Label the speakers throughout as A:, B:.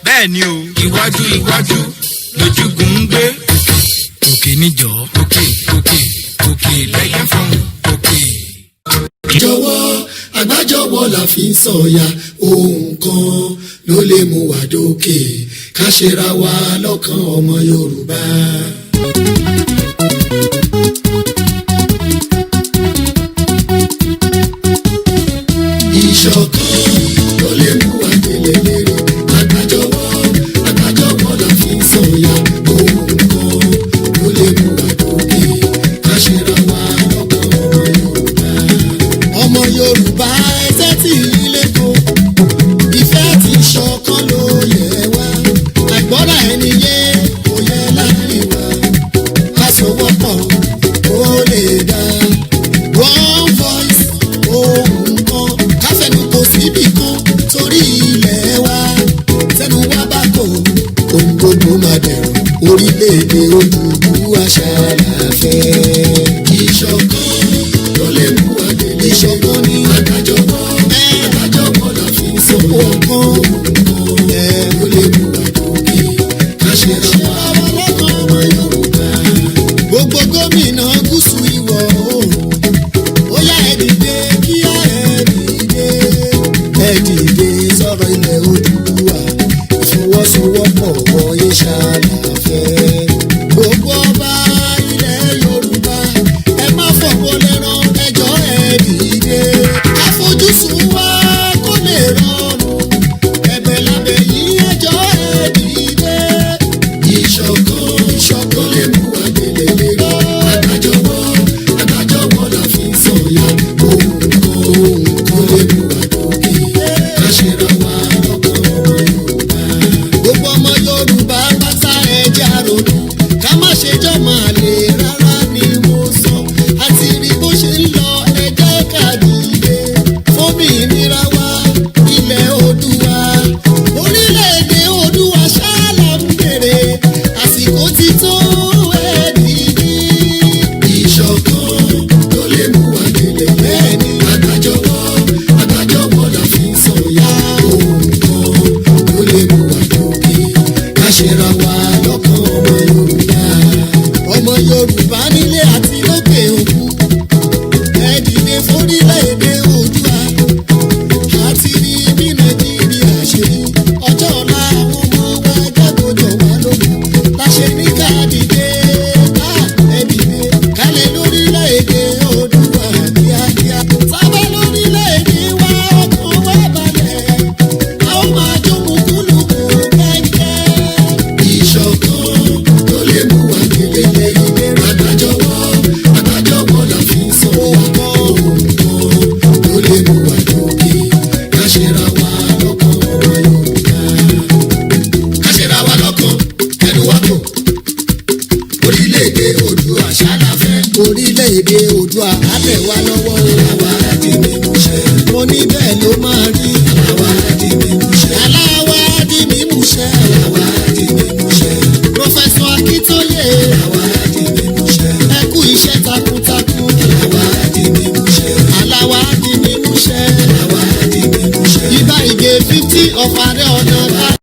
A: Bẹ́ẹ̀ni o, iwájú iwájú lójúgun ń gbé. Òkè níjọ́, òkè lẹ́yìn fún òkè.
B: Jọ̀wọ́ àgbájọwọ́ la fi ń sọ̀yà, ohun kan ló lè mú wa dókè, ká ṣera wa lọ́kàn ọmọ Yorùbá. Ìṣọ̀kan ló lè mú wa délé lérè, àgbájọwọ́ la fi ń sọ̀yà, ohun kan ló lè mú wa dókè, ká ṣera wa lọ́kàn ọmọ Yorùbá. Ọmọ Yorùbá ẹsẹ̀ tí ilé kó, ìfẹ́ tí ṣọ̀kan ló yẹ wá, àìgbọ́ra ẹni yé kò yẹ láàrin wa, ká sowọ́pọ̀ kó lè dá. One voice ohùn kan, ká fẹnu kò síbì kan torí ilẹ̀ wa, tẹnu wa bá kò ohun gbogbo máa dẹ̀rùn, orílẹ̀-èdè Odùduwà ṣàlàfẹ́. Ìṣọ̀kan ló lè mú wa délé, ìṣọ̀kan ní àgbájọwọ́ la fi ń sọ ọ̀kan, ló lè mú wa dókè, ká ṣera wa lọ́kàn ọmọ Yorùbá. Gbogbo gómìnà gúúsù ìwọ̀ oòrùn, ó yá ẹ dìde kíá ẹ dìde sọ̀rọ̀ ilẹ̀ Odùduwà, ìfọwọ́sowọ́pọ̀ wọ̀nyí ṣàlàfẹ́. Gbogbo ọba ilẹ̀ Yorùbá, ẹ má fọwọ́ lẹ́rán, ẹjọ́ ẹ dìde, àfojúsùn wa kó lè rọrùn, ẹ̀bẹ̀ lábẹ́ yìí ẹjọ́ ẹ dìde. Ìṣọ̀kan lè mú wa délé lérè, àgbájọwọ́ la fi ń sọ̀yà, ohun kan lè mú wa dókè, ká ṣera wa lọ́kàn ọmọ Yorùbá. Gbogbo ọmọ Yorùbá pátá ẹjẹ́ àrònú, ká má ṣe jọ́ máa lè rárá ni mo sọ, àti rí bó ṣe ń lọ ẹjẹ́ ká dìde, fómìnira wa ilẹ̀ Oòduà, orílẹ̀-èdè Oòduà ṣáàlà ń bèrè, àsìkò ti tó ẹ dìde. Ìṣọ̀kan ló lè mú wa délé, bẹ́ẹ̀ni àgbájọwọ́ la fi ń sọ̀yà, ohun kan ló lè mú wa dókè, ká ṣera wa lọ́kàn ọmọ Yorùbá. Ọmọ Yorùbá nílé àti lókè òkun, ẹ dìde fórílẹ̀-èdè Oòduà, àti rí bí Nàìjíríà ṣe rí, ọjọ́ ọ̀la àwọn ọmọ wa jágbọ́dọ̀ wá lógún, láṣẹ ní ká dìde, ẹ dìde kálẹ̀ lórílẹ̀-èdè Oòduà kíákíá, sábà lórílẹ̀-èdè wa ọkàn wa balẹ̀, a ó máa jó mùkúlùkù kẹ́kẹ́. orílẹ̀-èdè Oòduà ṣáláfẹ́. Orílẹ̀-èdè Oòduà á tẹ̀ wá lọ́wọ́ o. Àwa á di mímúṣẹ. Mo ní bẹ́ẹ̀ ló máa rí. Àwa á di mímúṣẹ. Aláwa á di mímúṣẹ. Àwa á di mímúṣẹ. Prọfẹ̀sọ̀ Akíntóyè. Àwa á di mímúṣẹ. Ẹ kú iṣẹ́ takuntakun. Àwa á di mímúṣẹ. Aláwa á di mímúṣẹ. Àwa á di mímúṣẹ. Ìbá ìgè 50 of Ààrẹ Ọ̀nà Kakanfò.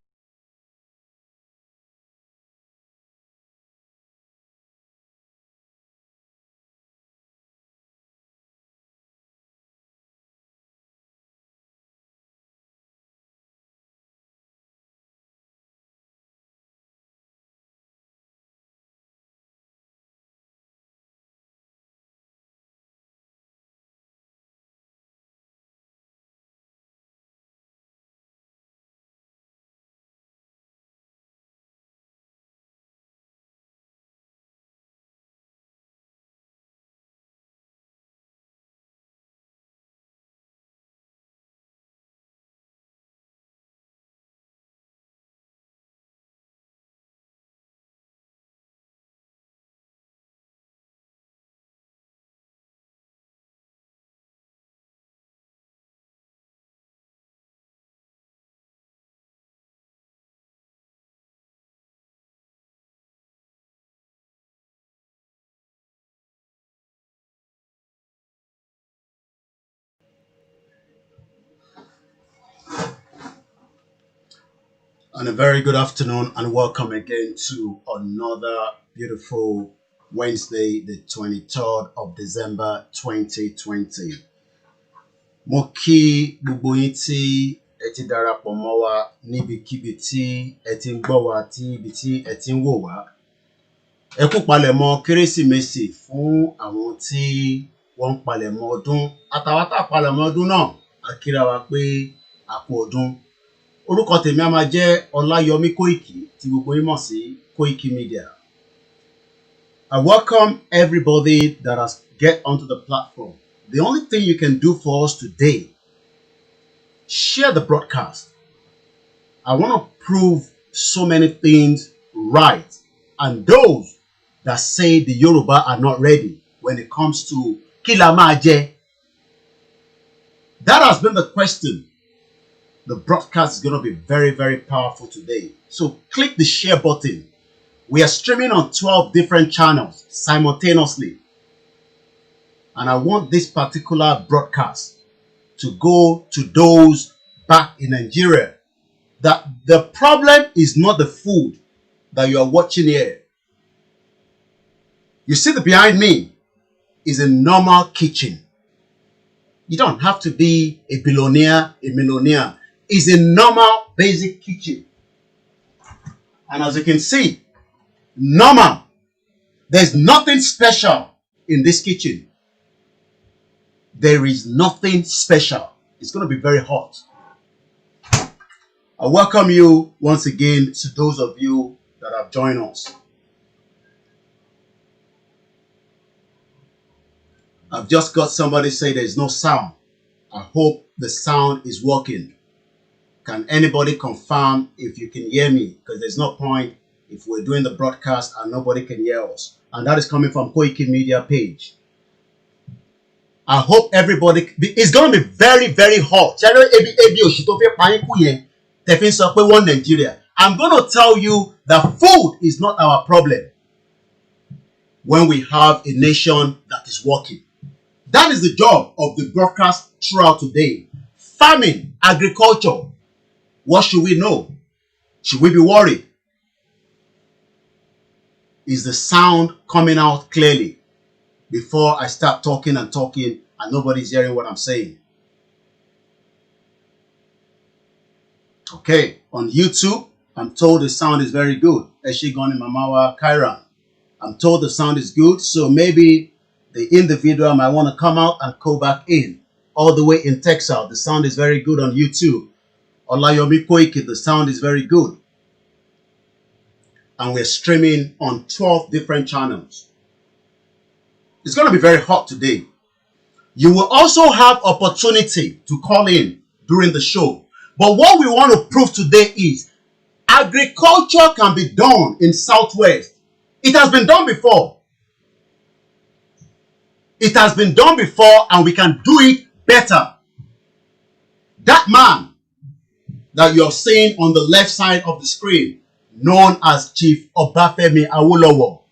C: And a very good afternoon and welcome again to another beautiful Wednesday, the 23rd of December 2020. Mo kí gbogbo yín tí ẹ ti darapọ̀ mọ́ wa níbikíbi tí ẹ ti ń gbọ́ wa tí ibi tí ẹ ti ń wò wá. Ẹ kú palẹ̀mọ́ Kérésìmesì fún àwọn tí wọ́n ń palẹ̀mọ́ ọdún. Àtàwọn tá palẹ̀mọ́ ọdún náà, a kíra wa pé a kú ọdún. Orúkọ tèmi a máa jẹ́ Ọláyọmí Kóìkì tí gbogbo yín mọ̀ sí KOIKIMEDIA. I welcome everybody that has get onto the platform. The only thing you can do for us today, share the broadcast. I want to prove so many things right. And those that say the Yoruba are not ready when it comes to Kilamaje, that has been the question. The broadcast is going to be very, very powerful today. So click the share button. We are streaming on 12 different channels simultaneously. And I want this particular broadcast to go to those back in Nigeria. That the problem is not the food that you are watching here. You see the behind me is a normal kitchen. You don't have to be a billionaire, a millionaire. It's a normal basic kitchen. And as you can see, normal. There's nothing special in this kitchen. There is nothing special. It's going to be very hot. I welcome you once again to those of you that have joined us. I've just got somebody say there's no sound. I hope the sound is working. Can anybody confirm if you can hear me? Because there's no point if we're doing the broadcast and nobody can hear us. And that is coming from KOIKIMEDIA page. I hope everybody... It's going to be very, very hot. I'm going to tell you that food is not our problem when we have a nation that is working. That is the job of the broadcast throughout today. Farming, agriculture. What should we know? Should we be worried? Is the sound coming out clearly before I start talking and nobody's hearing what I'm saying? Okay, on YouTube, I'm told the sound is very good. Eshigoni Mamawa Kairan. I'm told the sound is good, so maybe the individual might want to come out and go back in. All the way in Texas, the sound is very good on YouTube. Olayomi Koiki, the sound is very good. And we're streaming on 12 different channels. It's going to be very hot today. You will also have opportunity to call in during the show. But what we want to prove today is agriculture can be done in Southwest. It has been done before. It has been done before, and we can do it better. That man that you're seeing on the left side of the screen, known as Chief Obafemi Awolowo,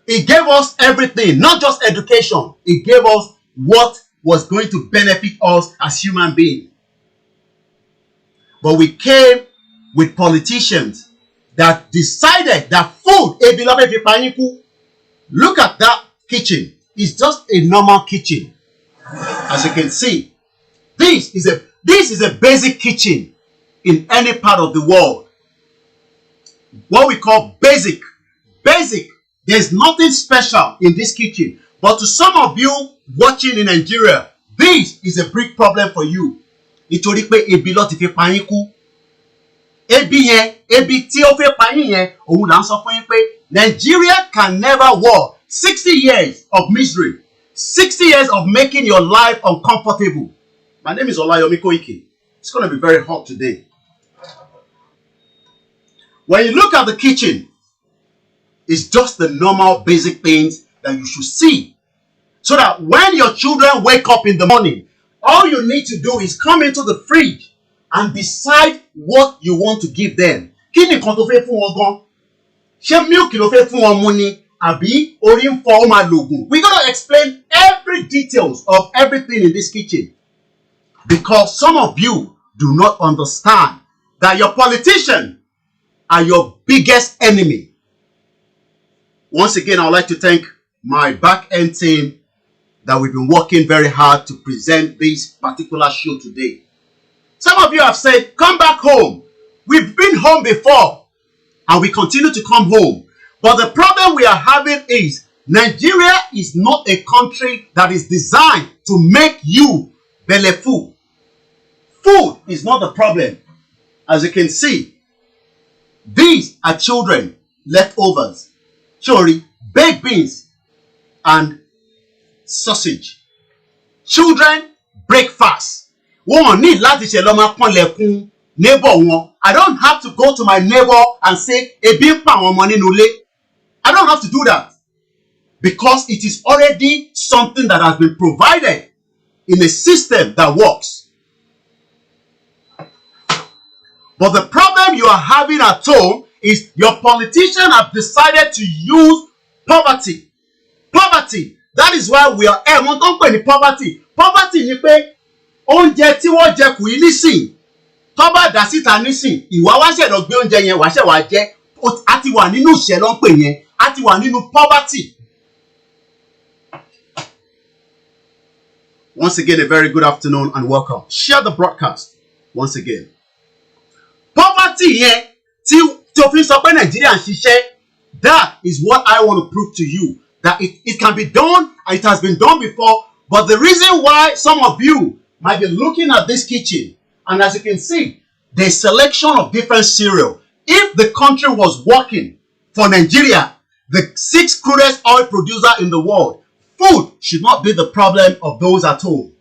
C: he gave us everything, not just education. He gave us what was going to benefit us as human beings. But we came with politicians that decided that food, look at that kitchen. It's just a normal kitchen. As you can see, this is a basic kitchen in any part of the world. What we call basic. Basic. There's nothing special in this kitchen. But to some of you watching in Nigeria, this is a big problem for you. Nítorí pé ebi ló ti fi pa yín kú. Ebi yẹn, ebi tí ó fẹ́ pa yín yẹn, òun là ń sọ fún yín pé Nigeria can never work. 60 years of misery. 60 years of making your life uncomfortable. My name is Olayomi Koiki. It's going to be very hot today. When you look at the kitchen, it's just the normal basic things that you should see. So that when your children wake up in the morning, all you need to do is come into the fridge and decide what you want to give them. Kí ni nǹkan tó fẹ́ fún wọn gan? Ṣé milk ló fẹ́ fún wọn mu ni? Àbí orí ń fọ́ ó máa lògùn? We're going to explain every details of everything in this kitchen. Because some of you do not understand that your politicians are your biggest enemy. Once again, I would like to thank my back-end team that we've been working very hard to present this particular show today. Some of you have said, come back home. We've been home before and we continue to come home. But the problem we are having is Nigeria is not a country that is designed to make you belleful. Food is not the problem. As you can see, these are children leftovers. Sorry, baked beans and sausage. Children breakfast. Wọ́n ní láti ṣe lọ máa pọ́nlẹ̀kùn neighbor wọn. I don't have to go to my neighbor and say ebi ń pa àwọn ọmọ nínú ilé. I don't have to do that because it is already something that has been provided in a system that works. But the problem you are having at home is your politicians have decided to use poverty. Poverty. That is why we are poverty. Poverty ni pé oúnjẹ tí wọ́n jẹ kù yìí nísìn. Tó bá dà síta nísìn, ìwà wá ṣe lọ gbé oúnjẹ yẹn wá ṣe wá jẹ. A ti wà nínú ìṣẹ́ ló ń pè yẹn. A ti wà nínú poverty. Once again, a very good afternoon and welcome. Share the broadcast once again. Poverty yẹn tí o fi sọ pé Nigeria ń ṣiṣẹ́. That is what I want to prove to you. That it can be done, and it has been done before. But the reason why some of you might be looking at this kitchen, and as you can see, there's selection of different cereal. If the country was working for Nigeria, the 6th crudest oil producer in the world, food should not be the problem of those at home.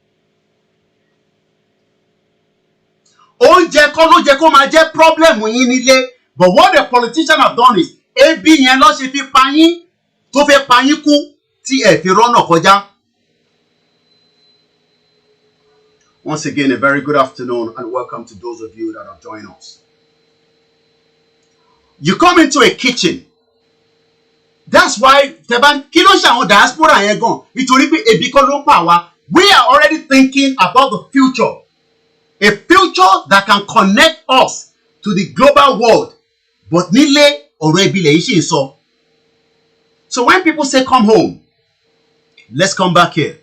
C: Oúnjẹ kọ́ ló jẹ́ kó máa jẹ́ problem yín nílé. But what the politicians have done is, ebi yẹn ló ṣe fi pa yín, tó fẹ́ pa yín kú tí ẹ fi rọ́nà kọjá. Once again, a very good afternoon and welcome to those of you that have joined us. You come into a kitchen. That's why Teban kí ló ṣe àwọn diaspora yẹn gan. Nítorí pé ebi kọ́ ló ń pa wá. We are already thinking about the future. A future that can connect us to the global world. But nílé ọ̀rọ̀ ebi lèyí ṣì ń sọ. So when people say come home, let's come back here.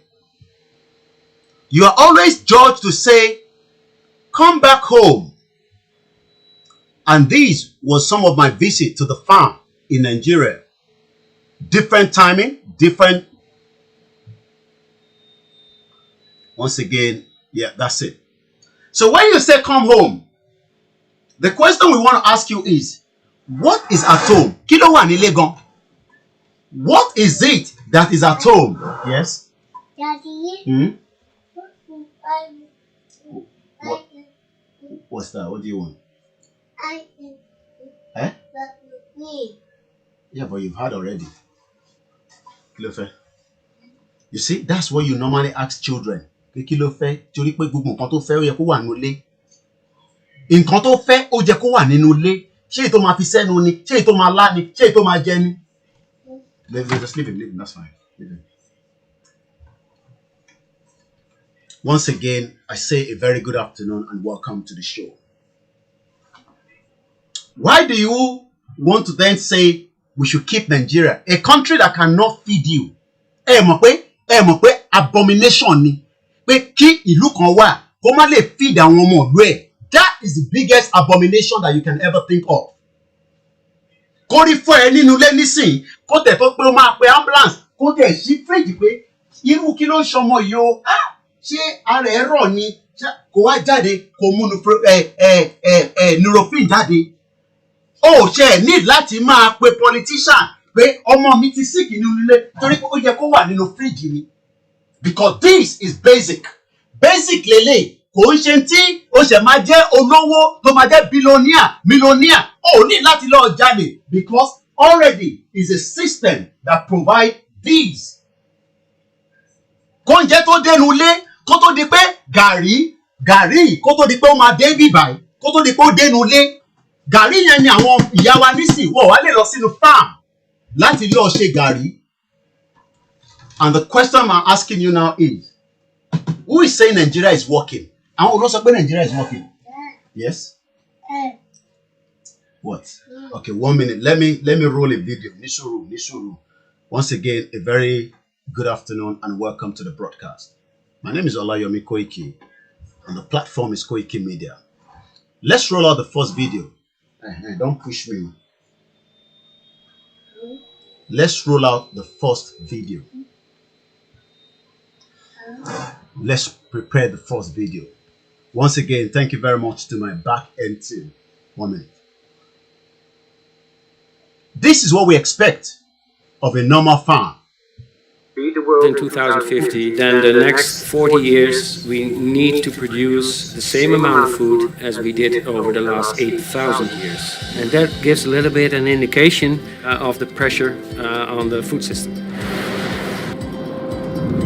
C: You are always judged to say, come back home. And this was some of my visit to the farm in Nigeria. Different timing, different. Once again, yeah, that's it. So when you say come home, the question we want to ask you is, what is at home? Kí ló wà nílé gan? What is it that is at home? Yes?
B: Daddy.
C: What's that? What do you want?
B: I
C: Eh? Yeah, but you've had already. Kí ló fẹ́? You see, that's what you normally ask children. Kí ló fẹ́? Torí pé gbogbo nǹkan tó fẹ́ ó yẹ kó wà nínú ilé. Nǹkan tó fẹ́ ó yẹ kó wà nínú ilé. Ṣé èyí tó máa fi sẹ́nu ni? Ṣé èyí tó máa lá ni? Ṣé èyí tó máa jẹ ni? Just leave him, that's fine. Leave him. Once again, I say a very good afternoon and welcome to the show. Why do you want to then say we should keep Nigeria, a country that cannot feed you? Ẹ mọ̀ pé abomination ni. Pé kí ìlú kan wà kó má lè feed àwọn ọmọ ìlú ẹ̀. That is the biggest abomination that you can ever think of. Kó rí fún ẹ nínú ilé nísìn, kó tẹ̀ tó pé ó máa pe ambulance, kó tẹ̀ ṣí fridge pé irú kí ló ń ṣọmọ yìí o? Ṣé ara ẹ̀ rọ̀ ni? Kó wá jáde, kó mú neurophene jáde. Ó ṣe need láti máa pe politician pé ọmọ mi ti sick nínú ilé torí pé ó yẹ kó wà nínú fridge ni. Because this is basic. Basic lele kò ń ṣe tí ó ṣe máa jẹ́ olówó tó máa jẹ́ millionaire. Ó ní láti lọ jalè because already is a system that provide these. Kó ń jẹ́ tó dénú ilé kó tó di pé gàrí kó tó di pé ó máa dé bíbáyìí kó tó di pé ó dénú ilé. Gàrí yẹn ni àwọn ìyá wa nísìn wọ́n wá lè lọ sínú farm láti lọ ṣe gàrí. And the question I'm asking you now is, who is saying Nigeria is working? Àwọn olóò sọ pé Nigeria is working. Yes? What? Okay, 1 minute. Let me roll a video. Nishuru. Once again, a very good afternoon and welcome to the broadcast. My name is Olayomi Koiki and the platform is KOIKIMEDIA. Let's roll out the first video. Don't push me. Let's roll out the first video. Let's prepare the first video. Once again, thank you very much to my back end team. 1 minute. This is what we expect of a normal farm.
D: In 2050, then the next 40 years, we need to produce the same amount of food as we did over the last 8,000 years. And that gives a little bit an indication of the pressure on the food system.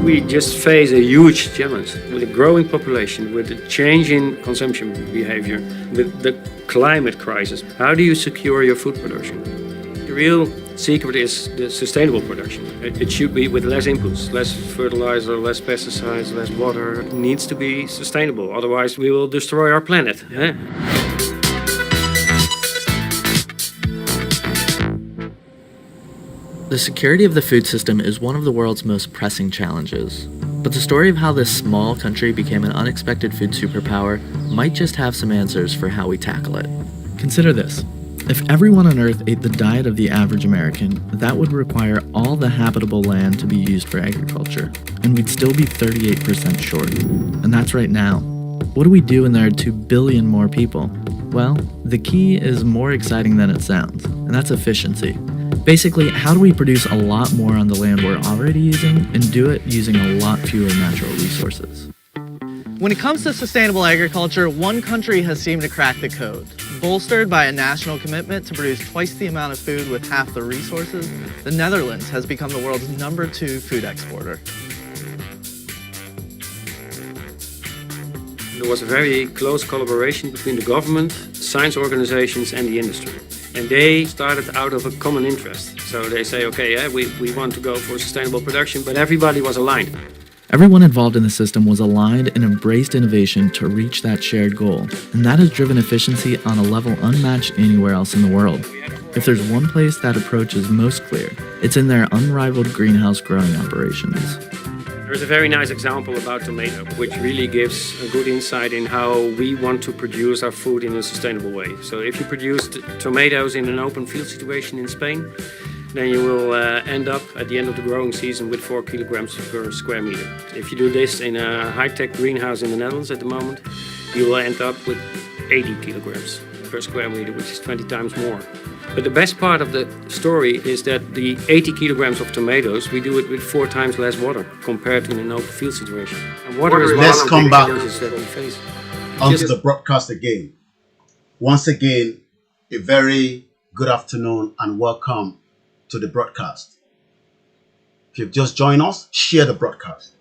D: We just face a huge challenge with a growing population, with a change in consumption behavior, with the climate crisis. How do you secure your food production? The real secret is the sustainable production. It should be with less inputs, less fertilizer, less pesticides, less water. It needs to be sustainable, otherwise we will destroy our planet.
E: The security of the food system is one of the world's most pressing challenges. But the story of how this small country became an unexpected food superpower might just have some answers for how we tackle it.
F: Consider this. If everyone on Earth ate the diet of the average American, that would require all the habitable land to be used for agriculture, and we'd still be 38% short. And that's right now. What do we do when there are 2 billion more people? Well, the key is more exciting than it sounds, and that's efficiency. Basically, how do we produce a lot more on the land we're already using and do it using a lot fewer natural resources?
G: When it comes to sustainable agriculture, one country has seemed to crack the code. Bolstered by a national commitment to produce twice the amount of food with half the resources, the Netherlands has become the world's #2 food exporter.
D: There was a very close collaboration between the government, science organizations and the industry. And they started out of a common interest. So they say, okay, we want to go for sustainable production, but everybody was aligned.
F: Everyone involved in the system was aligned and embraced innovation to reach that shared goal, and that has driven efficiency on a level unmatched anywhere else in the world. If there's one place that approach is most clear, it's in their unrivaled greenhouse growing operations.
D: There's a very nice example about tomato, which really gives a good insight in how we want to produce our food in a sustainable way. So if you produce tomatoes in an open field situation in Spain, then you will end up at the end of the growing season with 4 kilograms per square meter. If you do this in a high-tech greenhouse in the Netherlands at the moment, you will end up with 80 kilograms per square meter, which is 20 times more. But the best part of the story is that the 80 kilograms of tomatoes, we do it with 4 times less water compared to an open field situation. And water is
C: Let's come back
D: that we face.
C: onto the broadcast again. Once again, a very good afternoon, and welcome to the broadcast. If you've just joined us, share the broadcast.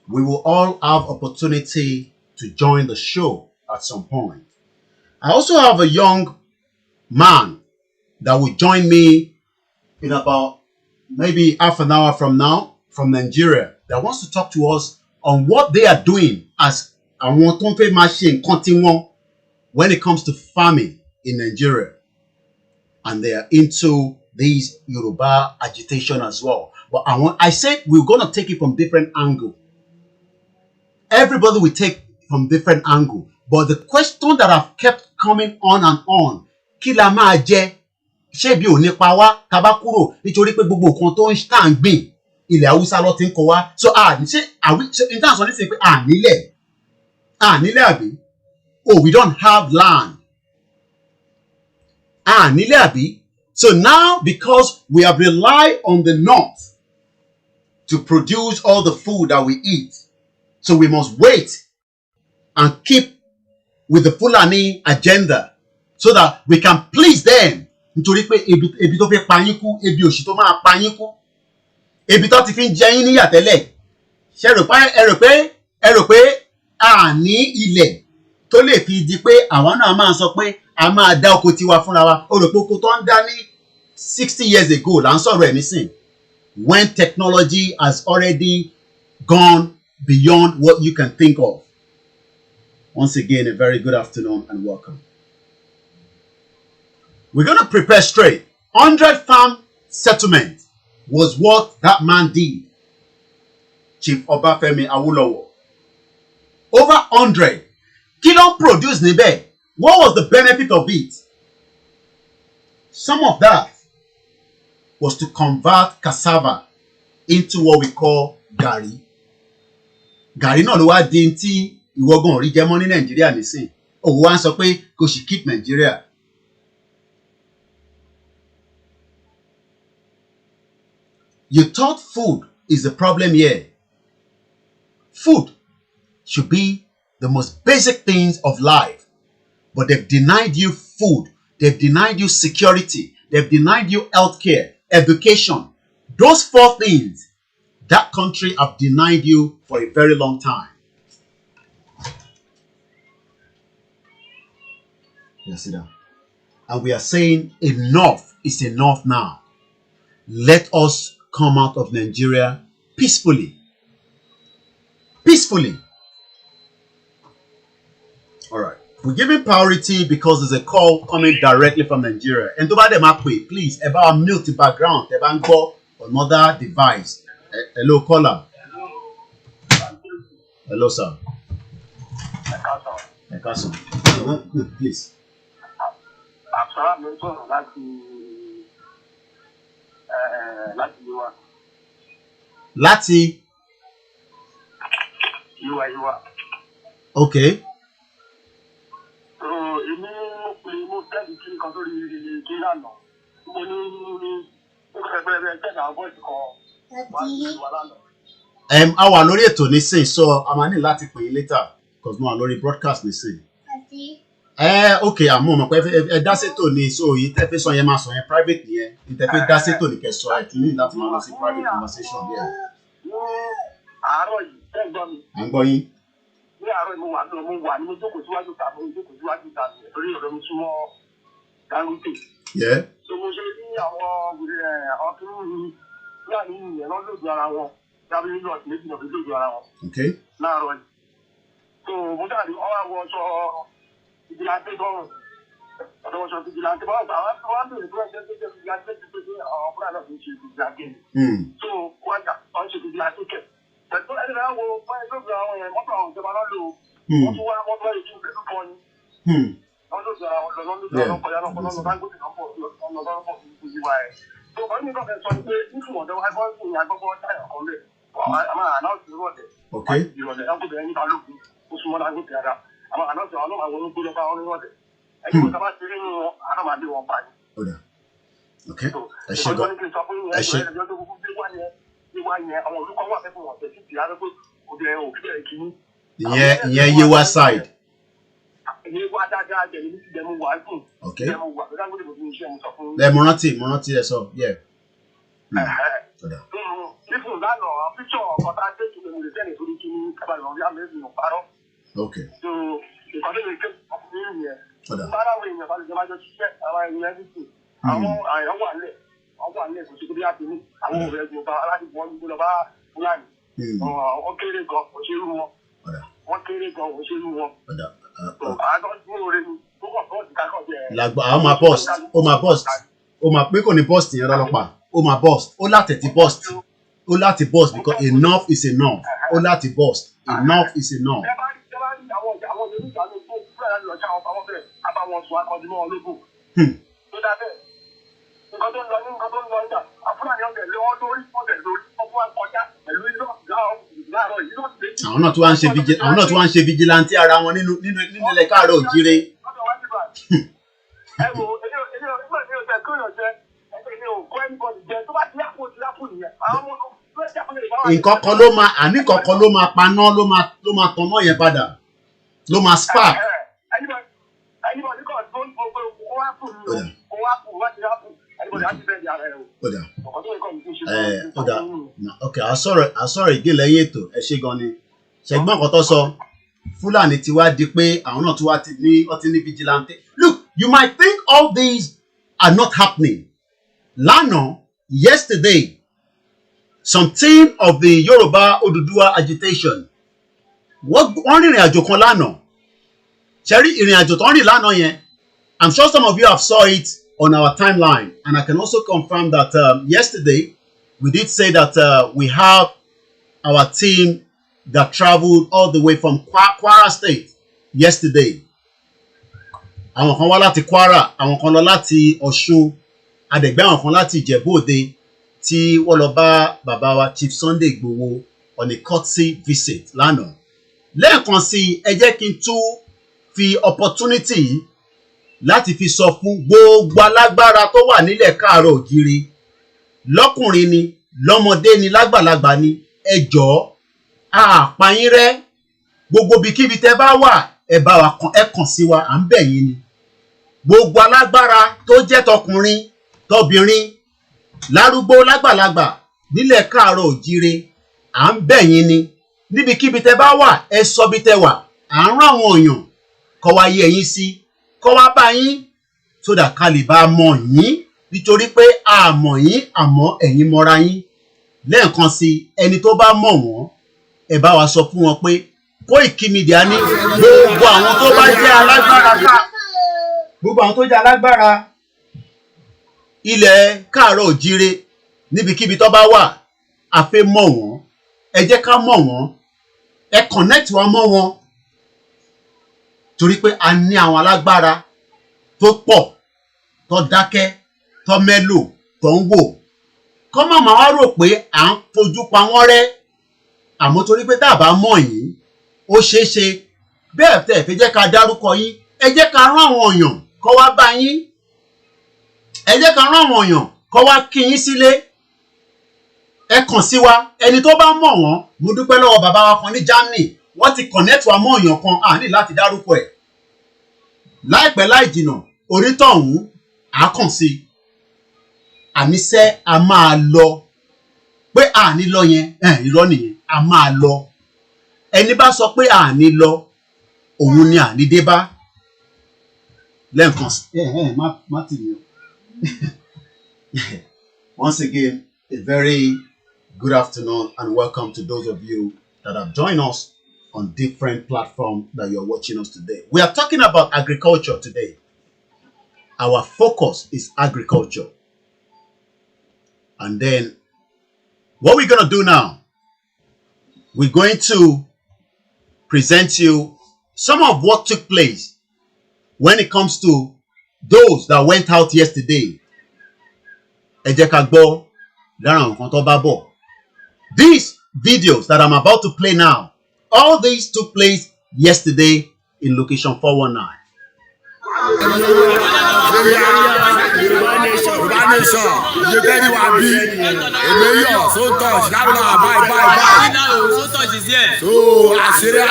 C: We will all have opportunity to join the show at some point. I also have a young man that will join me in about maybe half an hour from now from Nigeria that wants to talk to us on what they are doing as when it comes to farming in Nigeria. And they are into these Yoruba agitation as well. But I said we're going to take it from different angle. Everybody will take from different angle. But the question that have kept coming on and on, kila ma je, shebi o nipa wa tabakuro nítorí pé gbogbo nǹkan tó ń stand gbìn ilẹ̀ Haúsá ló ti ń kó wá. So in terms of this, nílẹ̀ àbí? Oh, we don't have land. Nílẹ̀ àbí? So now, because we have relied on the north to produce all the food that we eat, so we must wait and keep with the Fulani agenda so that we can please them. Nítorí pé ebi tó fẹ́ pa yín kú, ebi òṣì tó máa pa yín kú, ebi tó ti fi ń jẹ yín níyà tẹ́lẹ̀. Ṣé ẹ rò pé ní ilẹ̀ tó lè fi di pé àwọn náà máa sọ pé a máa dá oko tiwa fúnra wa? Ó rò pé oko tó ń dá ní 60 years ago là ń sọ̀rọ̀ ẹ̀ nísìn, when technology has already gone beyond what you can think of. Once again, a very good afternoon and welcome. We're going to prepare straight. 100 farm settlement was what that man did. Chief Obafemi Awolowo. Over 100. He don't produce níbẹ̀. What was the benefit of it? Some of that was to convert cassava into what we call gari. Gari náà ló wá di tí ìwọ́gàn orí jẹmọ́ ní Nàìjíríà nísìn. Òwò wá ń sọ pé kò sì keep Nigeria. You thought food is the problem here. Food should be the most basic things of life. But they've denied you food. They've denied you security. They've denied you healthcare, education. Those 4 things, that country have denied you for a very long time. Yes, sit down. And we are saying enough is enough now. Let us come out of Nigeria peacefully. Peacefully. All right. We're giving priority because there's a call coming directly from Nigeria. And to buy them up, please, about mute the background. The bank call another device. Hello, caller. Hello, sir. Please. Láti. Okay. I wà lórí ètò nísìn, so a máa ní láti pè yín later because mo wà lórí broadcast nísìn. Okay, àmọ́ mọ̀ pé ẹ dá sétò ní, so yìí tẹ́ fẹ́ sọ yẹn máa sọ yẹn private nìyẹn. Yìí tẹ́ fẹ́ dá sétò ní kẹsọ ẹ̀ kí ní láti máa lọ sí private conversation there.
H: Àárọ̀ yìí tẹ́ gbọ́ mi.
C: À ń gbọ́ yín.
H: Ní àárọ̀ mo wà ní mo jókòó síwájú ta torí ọ̀dọ̀ mi súnmọ́ Dangote. So mo ṣe ní àwọn tó ń láàrin ìyẹn lọ́dọ̀ ara wọn. Dábìlì lọ́ọ̀ sí méjì lọ́dọ̀ lójú ara wọn. Láàárọ̀ yìí. So mo dàbí ọwọ́ àwọn ọ̀ṣọ́ ìdílànté gọ́rùn. Ọ̀dọ̀ ọ̀ṣọ́ ìdílànté bá wà àwọn bèrè tó ń ṣe ìdílànté ti pé àwọn fúlà náà ń ṣe ìdílànté. So wọ́n ṣe ìdílànté kẹ̀. Pẹ̀lú ẹni náà wo fún ẹgbẹ́ ìgbà àwọn èèyàn mọ́tò àwọn ìjọba náà lò ó. Wọ́n tún wá mọ́tò ètò ìpẹ̀lú kan ni. Wọ́n ló sọ àwọn lọ́nà kọjá lọ́pọ̀ lọ́nà Dangote náà pọ̀ lọ́nà lọ́pọ̀ fún ìwà ẹ̀. So wọ́n ní nǹkan fẹ́ sọ pé nífún ọ̀dọ́ ẹgbọ́n fún agbọ́gbọ́ táyà kan lẹ̀. Àmọ́ ànáwọ̀sì ìrọ̀lẹ́. Ìrọ̀lẹ́ Dangote ẹni balógun ó súnmọ́ Dangote dára. Àmọ́ ànáwọ̀sì àwọn ọlọ́mọ àwọn olóńgbò lọ́pọ̀ àwọn ìrọ̀lẹ́. Ẹni tó sábà ti rí nínú àdàmàdé wọn pa ni.
C: Okay. Ẹ ṣe gan. Ẹ ṣe. Ìyẹn Yewa side. Okay. Moranti, yes, so yeah. Okay. Post yẹn lọ́lọ́pàá ó máa post ó láti post because enough is enough ó láti post enough is enough. Àwọn náà tún wá ń ṣe vigilante ara wọn nínú ilẹ̀ káàárọ̀ òjíire. Nǹkan kan ló máa paná ló máa tanná yẹn padà ló máa spark. Okay, àsọ̀rọ̀ ìgé lẹ́yìn ètò ẹ ṣé gan ni ṣẹ̀gbọ́n kan tó sọ Fúlàní ti wá di pé àwọn náà tún wá ti ní vigilante. Look, you might think all these are not happening. Lánàá, yesterday, some team of the Yoruba Oduduwa agitation wọ́n rìnrìn àjò kan lánàá. Ṣẹ́rí ìrìn àjò tó ń rìn lánàá yẹn, I'm sure some of you have saw it on our timeline, and I can also confirm that yesterday we did say that we have our team that traveled all the way from Kwara State yesterday. Àwọn kan wá láti Kwara, àwọn kan lọ láti Ọ̀ṣun, adẹ̀gbẹ́ àwọn kan láti Ìjẹ̀bú-Òde tí wọ́n lọ bá bàbá wa Chief Sunday Igboho on a courtesy visit lánàá. Lẹ́ẹ̀kan sí ẹ jẹ́ kí n tún fi opportunity yìí láti fi sọ fún gbogbo alágbára tó wà nílẹ̀ káàárọ̀ òjíire lọ́kùnrin ni lọ́mọdé ni lágbàlagbà ni ẹ jọ̀ọ́ àpá yín rẹ́ gbogbo bíkíbi tẹ́ bá wà ẹ bá wa kàn ẹ kàn sí wa à ń bẹ̀ yín ni gbogbo alágbára tó jẹ́ tọkùnrin tọbìnrin lárúgbó lágbàlagbà nílẹ̀ káàárọ̀ òjíire à ń bẹ̀ yín ni níbikíbi tẹ́ bá wà ẹ sọ bí tẹ́ wà à ń rán àwọn èèyàn kó wá yẹ yín sí kó wá bá yín sódà ká lè bá mọ̀ yín nítorí pé a mọ̀ yín àmọ́ ẹ̀yin mọ̀ra yín lẹ́ẹ̀kan sí ẹni tó bá mọ̀ wọ́n ẹ bá wa sọ fún wọn pé KOIKIMEDIA ní gbogbo àwọn tó bá jẹ́ alágbára gbogbo àwọn tó jẹ́ alágbára ilẹ̀ káàárọ̀ òjíire níbikíbi tó bá wà a fẹ́ mọ̀ wọ́n ẹ jẹ́ ká mọ̀ wọ́n ẹ connect wa mọ́ wọn torí pé a ní àwọn alágbára tó pọ̀ tó dákẹ́ tó mẹ́lò tó ń wò kọ́ mọ̀ máa wá rò pé à ń fojú pa wọ́n rẹ́ àmọ́ torí pé tá a bá mọ̀ yín ó ṣeé ṣe bẹ́ẹ̀ tẹ̀ fi jẹ́ ká dárúkọ yín ẹ jẹ́ ká rán àwọn èèyàn kó wá bá yín ẹ jẹ́ ká rán àwọn èèyàn kó wá kí yín sílé ẹ kàn sí wa ẹni tó bá mọ̀ wọ́n mo dúpẹ́ lọ́wọ́ bàbá wa kan ní Germany wọ́n ti connect wa mọ́ èèyàn kan à ní láti dárúkọ ẹ̀ láìpẹ́ láì jìnà orítọ̀hún á kàn sí àníṣe a máa lọ pé à ní lọ yẹn irọ́ nìyẹn a máa lọ ẹni bá sọ pé à ní lọ òun ni à ní dé bá lẹ́ẹ̀kan má tì mí o once again a very good afternoon and welcome to those of you that have joined us on different platforms that you're watching us today. We are talking about agriculture today. Our focus is agriculture. And then what we're going to do now, we're going to present you some of what took place when it comes to those that went out yesterday. Ẹ jẹ́ ká gbọ́ lára nǹkan tó bá bọ̀. These videos that I'm about to play now, all these took place yesterday in location 419.
I: nation, you tell me what be. Mayor, so touch, now bye.
A: So touch is here.
I: So I say that.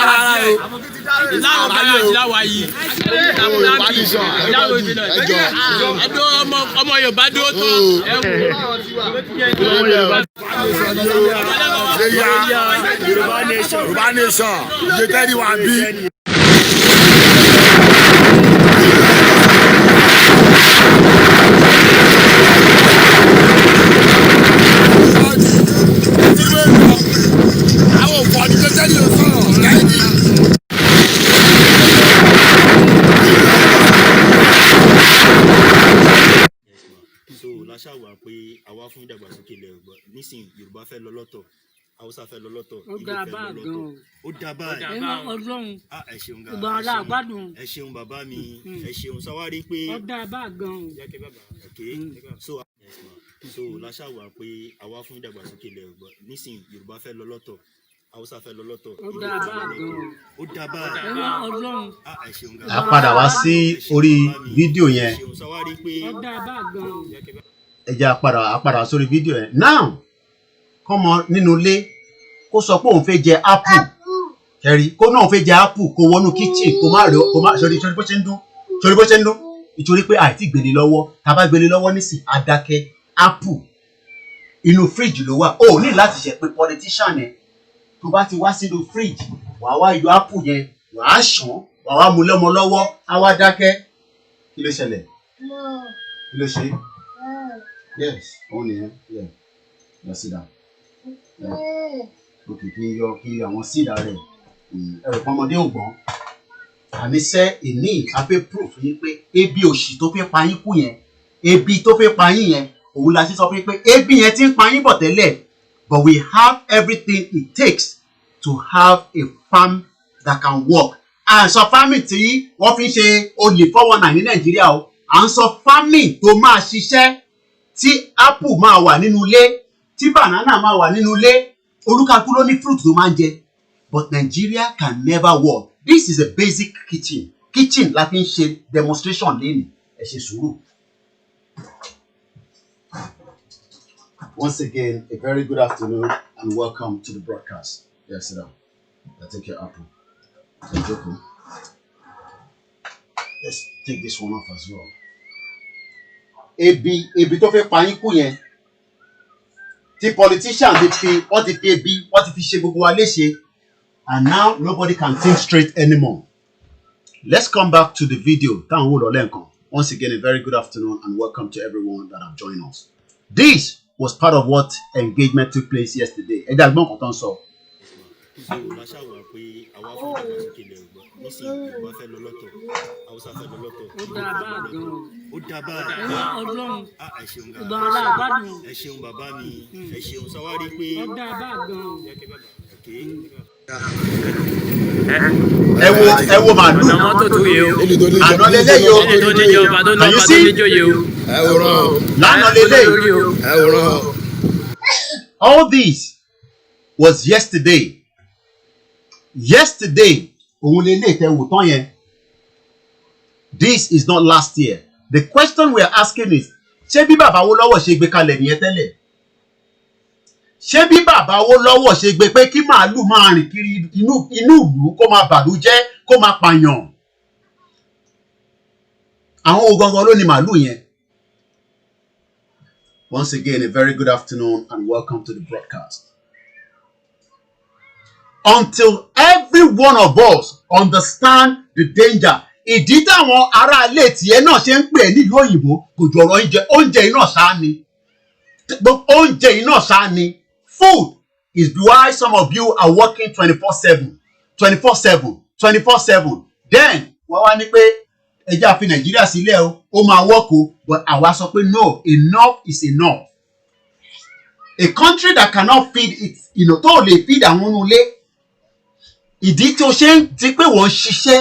A: Ọmọ Yorùbá dúró tán.
I: Yoruba nation, you tell me what be.
J: So láṣàwà pé àwa fún ìdàgbàsókè ilẹ̀ Yorùbá nísìnyí Yorùbá fẹ́ lọ lọ́tọ̀ Haúsá fẹ́ lọ lọ́tọ̀ Ìgbò fẹ́ lọ lọ́tọ̀ ó dá báyìí
K: Ọlọ́run
J: ẹ ṣeun gan
K: ìgbà ọlá àgbàdùn
J: ẹ ṣeun bàbá mi ẹ ṣeun sáwárí pé
K: ó dá bá gan
J: so láṣàwà pé àwa fún ìdàgbàsókè ilẹ̀ Yorùbá nísìnyí Yorùbá fẹ́ lọ lọ́tọ̀ Haúsá fẹ́ lọ lọ́tọ̀
K: ó dá bá gan
J: ó dá báyìí
K: Ọlọ́run
J: ẹ ṣeun gan
C: a padà wá sí orí fídíò yẹn
J: ẹ ṣeun sáwárí pé
K: ó dá bá gan
C: ẹ jẹ́ a padà sórí fídíò yẹn now kọ́mọ nínú ilé kó sọ pé òun fẹ́ jẹ apple kẹrí kó náà fẹ́ jẹ apple kó wọnú kitchen kó má sọrí bó ṣe ń dún nítorí pé àìtí gbélé lọ́wọ́ tá a bá gbélé lọ́wọ́ nísìn adákẹ́ apple inú fridge ló wà ó ní láti ṣe pé politician yẹn tó bá ti wá sínú fridge wàá wá yọ apple yẹn wàá ṣàn wàá wá mú lọ́mọ lọ́wọ́ á wá dákẹ́ kí ló ṣẹlẹ̀ kí ló ṣe yes òun nìyẹn yeah sit down okay kí n yọ àwọn sídà rẹ̀ ẹ̀rọ pọ́nmọdé ò gbọ́n àníṣe ìní afẹ́ proof yín pé ebi òṣì tó fẹ́ pa yín kú yẹn ebi tó fẹ́ pa yín yẹn òun la ṣe sọ pé ebi yẹn ti ń pa yín bọ̀ tẹ́lẹ̀ but we have everything it takes to have a farm that can work à ń sọ farming tí wọ́n fi ń ṣe olè 419 ní Nàìjíríà o à ń sọ farming tó máa ṣiṣẹ́ tí apple máa wà nínú ilé tí banana máa wà nínú ilé olúkakú ló ní fruit tó máa ń jẹ but Nigeria can never work. This is a basic kitchen la fi ń ṣe demonstration lẹ́nu ẹ ṣe sùúrù. Once again, a very good afternoon and welcome to the broadcast. Yes, sit down. I'll take your apple. Let's take this one off as well. Ebi tó fẹ́ pa yín kú yẹn tí politician ti fi ebi wọ́n ti fi ṣe gbogbo wa léṣe and now nobody can think straight anymore. Let's come back to the video. Táwọn wò lọ lẹ́ẹ̀kan. Once again, a very good afternoon and welcome to everyone that have joined us. This was part of what engagement took place yesterday. Ẹ dàgbọ́n kan tán sọ.
J: so láṣàwà pé àwa fún ìdàgbàsókè ilẹ̀ Yorùbá nísìnyí Yorùbá fẹ́ lọ lọ́tọ̀ Haúsá fẹ́ lọ lọ́tọ̀
K: ó dá bá gan
J: ó dá báyìí
K: Ọlọ́run
J: ẹ ṣeun gan
K: ìgbà ọlá àgbàdùn
J: ẹ ṣeun bàbá mi ẹ ṣeun sáwárí pé
K: ó dá bá gan
C: ẹ wo màálù àná lélẹ́yìí o can you see lánàá lélẹ́yìí all this was yesterday òun lélẹ́yìí tẹ wò tán yẹn this is not last year the question we are asking is ṣé bí bàbá Awólọ́wọ̀ ṣe gbé kalẹ̀ nìyẹn tẹ́lẹ̀ ṣé bí bàbá Awólọ́wọ̀ ṣe gbé pé kí màálù máa rìn kiri inú ìlú kó máa bàlújẹ́ kó máa pààyàn àwọn ogangan ló ní màálù yẹn. Once again, a very good afternoon and welcome to the broadcast. Until every one of us understand the danger, ìdí táwọn ará ilé tiẹ̀ náà ṣe ń pè nílùú òyìnbó kò jọ ọ̀rọ̀ oúnjẹ iná ṣáá ni oúnjẹ iná ṣáá ni. Food is why some of you are working 24/7. Then wọ́n wá ní pé ẹjẹ́ àfi Nàìjíríà sílẹ̀ ó máa work o but àwa sọ pé no, enough is enough. A country that cannot feed it, tó lè feed àwọn ọmọ ilé ìdí tí o ṣe ń ti pé wọ́n ń ṣiṣẹ́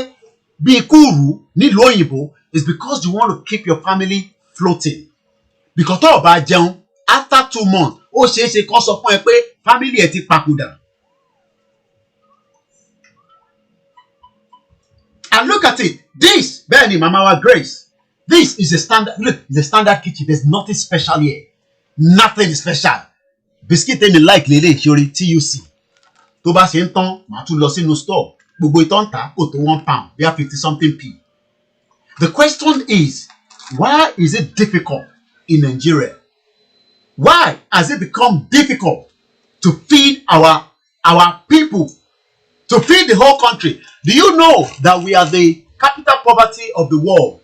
C: bíi kúrú nílùú òyìnbó is because you want to keep your family floating. Because tó o bá jẹun after 2 months ó ṣeé ṣe kó sọ fún ẹ pé family ẹ ti papòdà. And look at it, this bẹ́ẹ̀ ni mama wa Grace This is a standard. Look, it's a standard kitchen. There's nothing special here. Nothing is special. Biscuit tell me like lele theory TUC. Tó bá ṣe ń tán, màá tún lọ sínú store. Gbogbo ìtàn ta kò tó £1. They are 50 something p. The question is, why is it difficult in Nigeria? Why has it become difficult to feed our people, to feed the whole country? Do you know that we are the capital poverty of the world?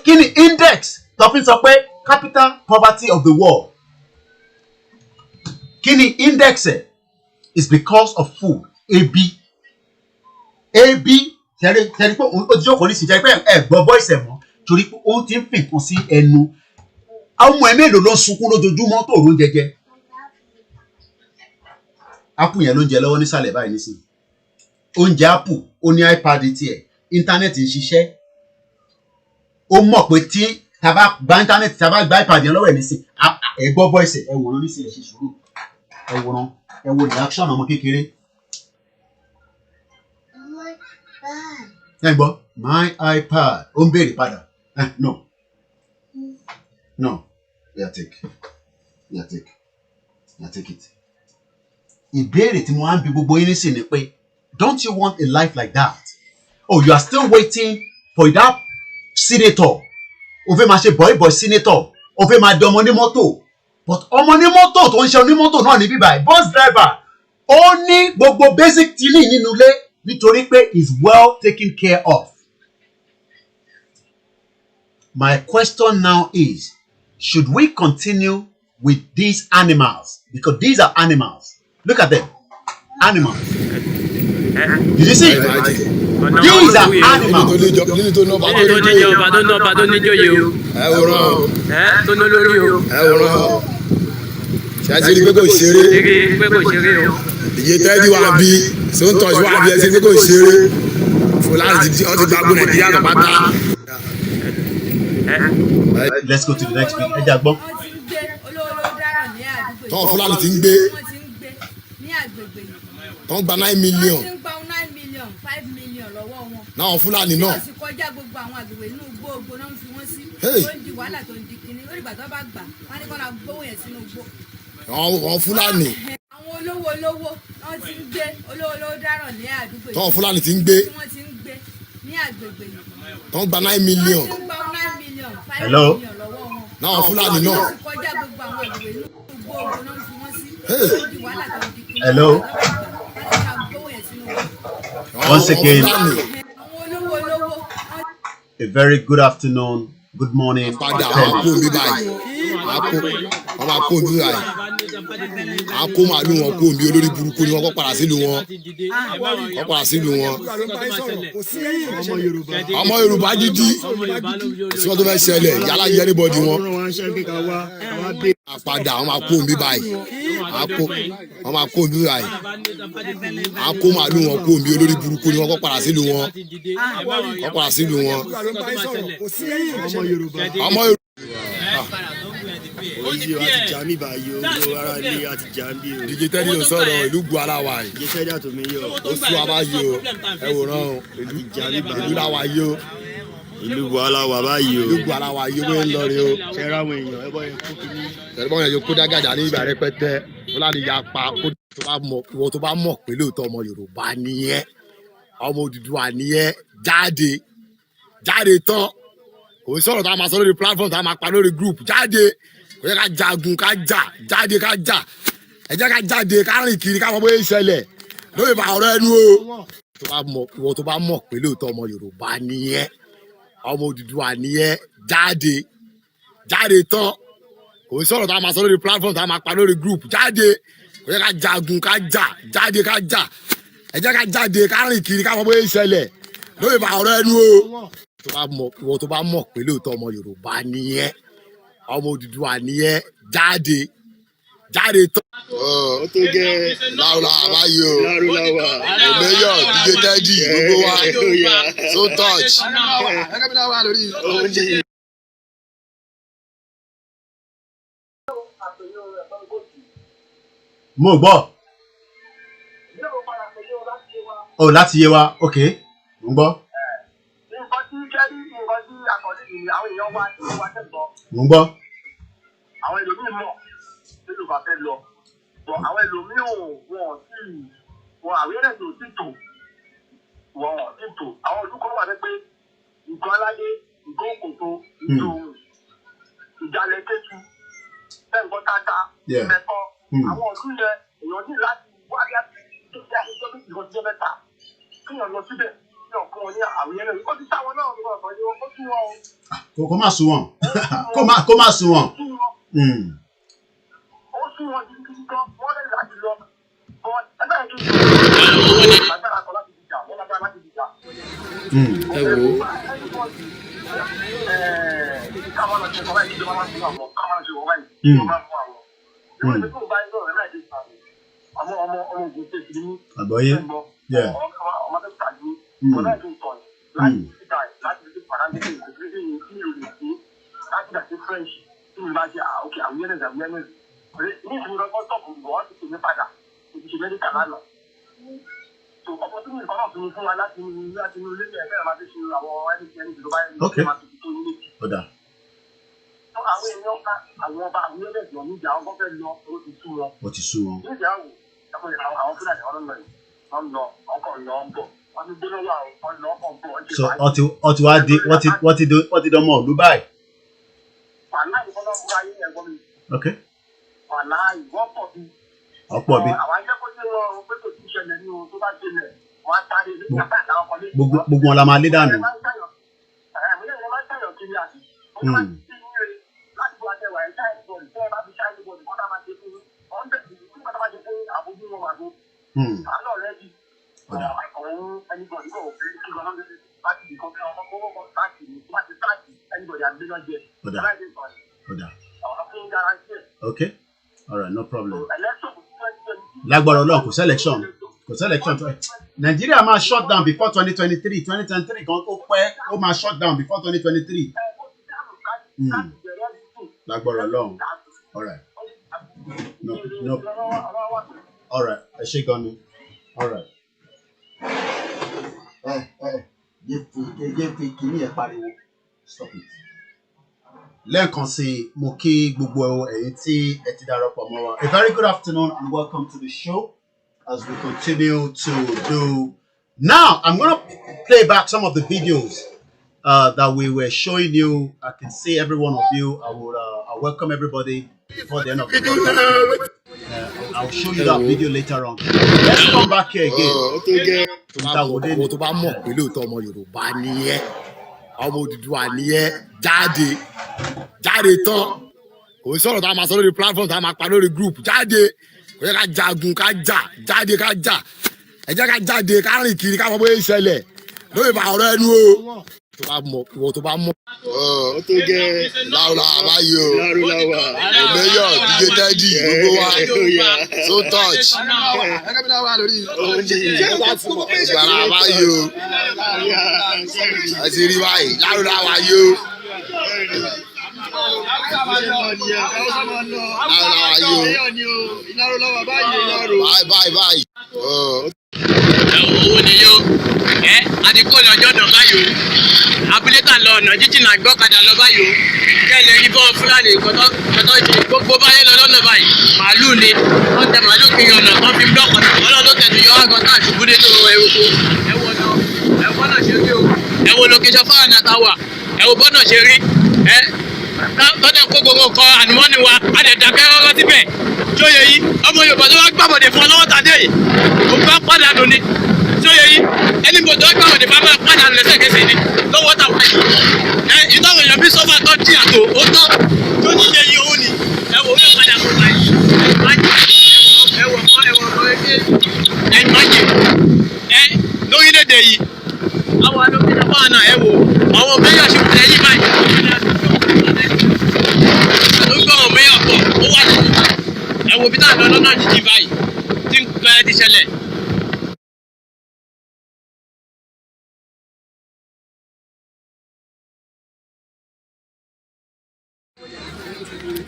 C: Kini index topping up capital poverty of the world. Kini index is because of food. AB. Tẹ́rí pé ojú ọkọ̀ ní sí jẹ́ pé ẹ̀gbọ́n voice ẹ̀ mọ́ torí pé ó ti ń fi nǹkan sí ẹnu. Àwọn ọmọ ẹ̀ mélòó ló ń sunkún lójoojúmọ́ tó òórùn jẹjẹ. Apple yẹn ló ń jẹ lọ́wọ́ nísàlẹ̀ báyìí nísìnyí. Oúnjẹ Apple ó ní iPad tiẹ̀, íńtánẹ́ẹ̀tì ń ṣiṣẹ́. Ó mọ̀ pé tí tá bá gba íńtánẹ́ẹ̀tì tá bá gba iPad yẹn lọ́wọ́ ẹ̀ nísìnyí, ẹ̀gbọ́n voice ẹ̀ wòran nísìnyí ẹ̀ ṣe sùúrù. Ẹ wo reaction ọmọ kékeré. My iPad. Ó ń béèrè padà. No. Take it. Ìbéèrè tí mo á ń bi gbogbo yín nísìnyí ni pé, don't you want a life like that? Oh, you are still waiting for that senator. Ó fẹ́ máa ṣe boy senator. Ó fẹ́ máa di ọmọ ní mọ́tò. But ọmọ ní mọ́tò tó ń ṣe onímọ́tò náà ní bíbá bus driver. Ó ní gbogbo basic tini nínú ilé nítorí pé is well taken care of. My question now is, should we continue with these animals? Because these are animals. Look at them. Animals. Did you see? These are animals. Let's go to the next one.
I: Tọ́ Fúlàní ti ń gbé tọ́ gba 9 million.
L: 5 million lọ́wọ́ wọn.
I: Náà Fúlàní náà.
L: Ó sì kọjá gbogbo àwọn àgbègbè inú igbó ògbó náà ń fi wọ́n sí. Ó ń di wàhálà tó ń di kinní. Ó dìgbà tó bá gbà wọ́n ní kó lọ gbówó yẹn sínú igbó.
I: Àwọn Fúlàní.
L: Àwọn olówó wọ́n ti ń gbé olówó dáràn ní àdúgbò yìí.
I: Tọ́ Fúlàní ti ń gbé.
L: Wọ́n ti ń gbé ní àgbègbè yìí.
I: Tọ́ gba 9 million.
L: Wọ́n ti ń gba 9 million 5
C: Hello?
L: million lọ́wọ́ wọn.
I: Náà Fúlàní náà.
L: Ó sì kọjá gbogbo àwọn àgbègbè inú igbó ògbó náà ń fi wọ́n sí. Ó ń di wàhálà tó ń di kinní.
C: Hello? Once again, a very good afternoon, good morning.
I: Àkó màálù wọn kó omi olórí burúkú ni wọn kọ́ padà sílùú wọn. Ọmọ Yorùbá gidi tí wọ́n tó fẹ́ ṣẹlẹ̀ yálà yẹ anybody wọn. Àpadà wọn máa kó omi báyìí. Wọ́n máa kó omi báyìí. Àkó màálù wọn kó omi olórí burúkú ni wọn kọ́ padà sílùú wọn. Ọmọ Yorùbá.
J: Oyi o àti jami báyìí o ara ilé àti jami o.
I: Dìje tẹ́lí o sọ̀rọ̀ ìlú bu ara wa yìí.
J: Dìje tẹ́lí àtòmí yìí o.
I: Ó sún wa báyìí o. Ẹ wòran o. Ìlú la wa yìí o.
J: Ìlú bu ara wa báyìí o.
I: Ìlú bu ara wa yìí o bóyá ń lọ rí o.
J: Ṣẹ́ra àwọn èèyàn ẹ bọ́ yẹn kó kiri.
I: Ṣẹ̀rẹ̀bọ́n yẹn yóò kó dágàjà ní ìgbà rẹpẹtẹ. Fúlàní ya pa ìwọ tó bá mọ̀ pé lóòótọ́ ọmọ Yorùbá nìyẹn. Ọmọ Odùduwà nìyẹn. Jáde tán. Kò sọ̀rọ̀ tá a máa sọ lórí platform tá a máa pa lórí group. Jáde. Ó yẹ ká jagun ká jà jáde ká jà ẹ jẹ́ ká jáde ká rìn kiri ká mọ̀ bóyá ìṣẹ̀lẹ̀ lórí ìbá ọ̀rọ̀ ẹnu o. Ìwọ tó bá mọ̀ pé lóòótọ́ ọmọ Yorùbá nìyẹn ọmọ Odùduwà nìyẹn jáde tán kò sọ̀rọ̀ tá a máa sọ lórí platform tá a máa pa lórí group jáde ó yẹ ká jagun ká jà jáde ká jà ẹ jẹ́ ká jáde ká rìn kiri ká mọ̀ bóyá ìṣẹ̀lẹ̀ lórí ìbá ọ̀rọ̀ ẹnu o. Ìwọ tó bá mọ̀ pé lóòótọ́ ọmọ Yorùbá nìyẹn ọmọ Odùduwà nìyẹn jáde tán.
J: Ó tó gẹ́
I: láwùlà àbáyé o òmeyọ díje tẹ́dì gbogbo wa so touch.
C: Mo gbọ́. Oh, láti yé wa, ok, mo gbọ́.
H: Nǹkan tí àwọn èèyàn wá tẹ̀gbọ́.
C: Mo ń gbọ́.
H: Àwọn ẹlòmíì mọ̀ nínú bàbá lọ. Àwọn ẹlòmíì wọn àwẹ́rẹ́ tó ti tò. Wọ́n ti tò. Àwọn olùkọ́ wà pé nǹkan aládé, nǹkan òkòtò, ìjọ ohun, ìjàlẹ̀ kéjì, ẹ̀ǹkan tata, ẹ̀kọ́. Àwọn ọdún yẹn èèyàn ní láti wá bí a ti tó bí a ti tó bí ìrọ̀jẹ́ mẹ́ta. Kíyàn lọ síbẹ̀.
C: Kó má sùn wọn. Kó má sùn wọn.
H: Ó sún wọn jí kí gan, wọ́n lè láti lọ. Ẹgbẹ́ ìlú lágbára kan láti dìjà, wọ́n lágbára láti dìjà.
E: Ẹ wo.
H: Káwọn lọ ṣe kọ́ báyìí, ìjọba máa ń fún àwọn, káwọn lọ ṣe kọ́ báyìí, ìjọba máa ń fún àwọn. Ìwọ́n ti tún báyìí lọ́rọ̀ láti sàmì. Àwọn ọmọ ogun ṣe kìí ní.
C: Àgbọ̀yé.
H: Ọmọ tó tàbí. Ọ̀nà ìtàn láti síta láti fi paramẹ́tì ìgbésí ní kí o lè ṣe láti dàtí French tí mo bá ṣe òkè awareness. Ní ìṣòro ọkọ̀ tọ̀pù wọ́n ti tèmi padà ìṣe mẹ́ríkà lánàá. So ọkọ̀ tó ní ìkan náà fún wa láti inú ilé ní ẹ̀fẹ́ máa fi ṣe àwọn ẹni tó bá yẹn ní máa fi tó nílé. So àwọn èèyàn ká àwọn ọba awareness lọ níjà àwọn kọ́fẹ́ lọ ó ti sú wọn.
C: Ó ti sú wọn.
H: Níjà wò àwọn Fúlàní wọn lọ ọkọ̀ lọ ń bọ̀.
C: So ọtí wá ti dánmọ òlú báyìí. Okay. Ọ̀pọ̀ bí. Gbogbo wọn la máa lé dànù. Okay. All right, no problem. Lágbára Ọlọ́run kò selection. Nigeria máa shut down before 2023. 2023 kan ó pẹ́ ó máa shut down before 2023. Lágbára Ọlọ́run. All right. No. All right. Ẹ ṣé gan ni. All right. Jẹ́ fi kìíní ẹ̀ pariwo. Stop it. Lẹ́ẹ̀kan sí mo kí gbogbo ẹ̀yin tí ẹ ti darapọ̀ mọ́ wa. A very good afternoon and welcome to the show as we continue to do. Now I'm going to play back some of the videos that we were showing you. I can see every one of you. I welcome everybody before the end of the video. I'll show you that video later on. Let's come back here again.
I: Àwọn tó bá mọ̀ pé lóòótọ́ ọmọ Yorùbá ni ẹ́, ọmọ Odùduwà ni ẹ́, jáde tán. Kò sọ̀rọ̀ tá a máa sọ lórí platform tá a máa pa lórí group jáde. Kò yẹ ká jagun ká jà, jáde ká jà. Ẹ jẹ́ ká jáde ká rìn kiri ká mọ̀ bóyá ìṣẹ̀lẹ̀. Lórí ìbá ọ̀rọ̀ ẹnu o. Ìwọ tó bá mọ̀. Ó tó gẹ́ láwùlà àbáyé o. Òmeyọ̀ díje tẹ́dì gbogbo wa. So touch. Ìgbàlá àbáyé o. Ẹ ti rí báyìí láwùlà àbáyé o. Báyìí. Owó ni yó. Àdìkò lọ́jọ́ dàn báyìí o. Abúlé tà lọ ọ̀nà jíjìnà gbọ́kadà lọ báyìí o. Kẹ́lẹ̀ rí bọ́ Fúlàní kọ́tọ́ ṣe gbogbo báyé lọ lọ́nà báyìí. Màálù ni wọ́n tẹ màálù kiri ọ̀nà kan fi blọ́ọ̀kì ọ̀nà. Ọlọ́run tẹ̀sí yọ àgọ́ tá àṣubú nínú eruku. Ẹ wo náà ṣe rí o. Ẹ wo location fáwọn àtàwà. Ẹ wo bọ́nà ṣe rí. Tọ́jà kó gbogbo nǹkan ànímọ́ni wa. A lè dàbẹ́ rọ́rọ́ síbẹ̀. Sóye yìí, ọmọ Yorùbá tó wá gbàbọ̀dẹ̀ fún ọlọ́wọ́ tàdé yìí. Òun bá pàdánù ni. Sóye yìí, ẹni bò tó gbàbọ̀dẹ̀ fún máa pàdánù lẹ́sẹ̀kẹsẹ̀ ni. Lọ́wọ́ tàwa yìí. Ìtọ́wọ̀ èèyàn bí sọ́fà tó dín àtò, ó tọ́. Tó ní iye yìí òun ni. Ẹ wò ó yóò padà kó báyìí. Ẹ wọ̀ lórílẹ̀-èdè yìí. Àwọn alókèjà fáwọn náà ẹ wò. Àwọn mẹ́yọ̀ ṣe kúrẹ́ yìí báyìí. Àlùgbọ̀n mẹ́yọ̀ pọ̀, ó wà lórí. Ẹ wo bí táwọn ọ̀nà náà jíjí báyìí. Tí ń gbẹ́ ti ṣẹlẹ̀.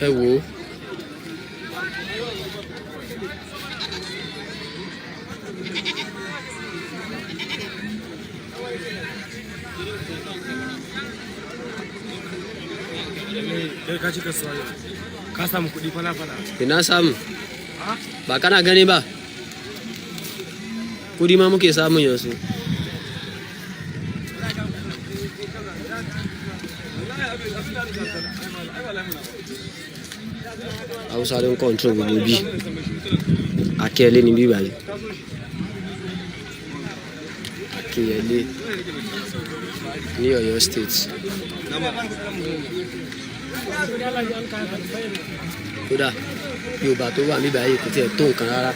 E: Ẹ wò ó.
M: Ina samu. Ba kana gani ba. Kudi ma muke samu yanzu. Hausa don control gbogbo bi. Akele ni bi bayi. Akele ní Ọ̀yọ́ state. Kódà Yorùbá tó wà níbẹ̀ ayé kò tiẹ̀ tó nǹkan rárá.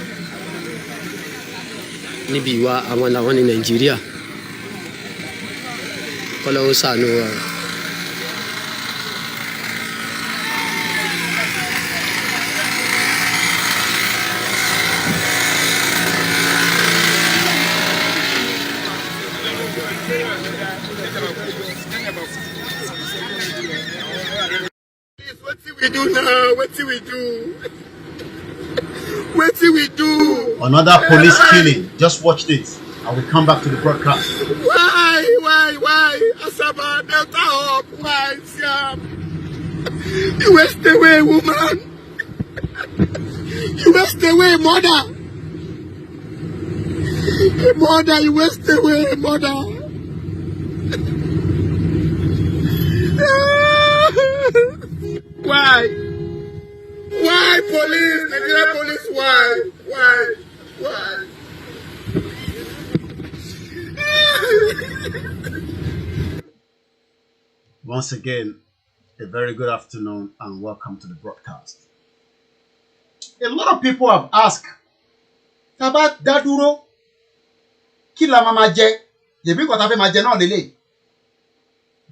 M: Níbi ìwà àwọn làwọn ní Nàìjíríà. Kọ́lọ́wọ́ ṣàánú wa.
I: We do now. What do we do? What do we do?
C: Another police killing. Just watch this, and we come back to the broadcast.
I: Why? Asaba, Delta up. Why, Siam? You waste away, woman. You waste away, mother. Mother, you waste away, mother. Why? Why, police? Nigeria police, why?
C: Once again, a very good afternoon and welcome to the broadcast. A lot of people have asked, Taba Daduro, Kila Mama Je, Yebi Kotafe Maje na lele.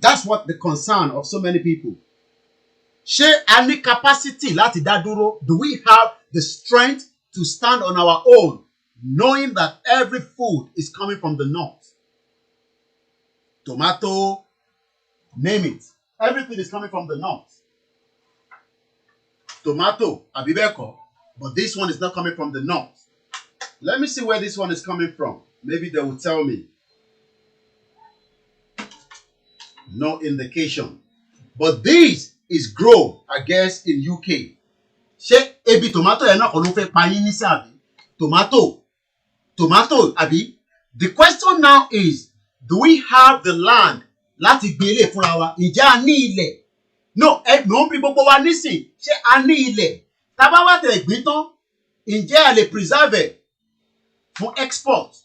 C: That's what the concern of so many people. Ṣé a ní capacity láti dá dúró? Do we have the strength to stand on our own, knowing that every food is coming from the north? Tomato, name it. Everything is coming from the north. Tomato, abibeko, but this one is not coming from the north. Let me see where this one is coming from. Maybe they will tell me. No indication. But this is grown, I guess, in UK. Ṣé ebi tomato yẹn náà kọ́ ló fẹ́ pa yín ní sí àbí? Tomato àbí? The question now is, do we have the land láti gbé ilé fúnra wa? Ǹjẹ́ a ní ilẹ̀? No, ẹ̀gbọ́n bí gbogbo wa nísìn, ṣé a ní ilẹ̀? Tá bá wá tẹ̀ gbìn tán, ǹjẹ́ a lè preserve ẹ̀ fún export?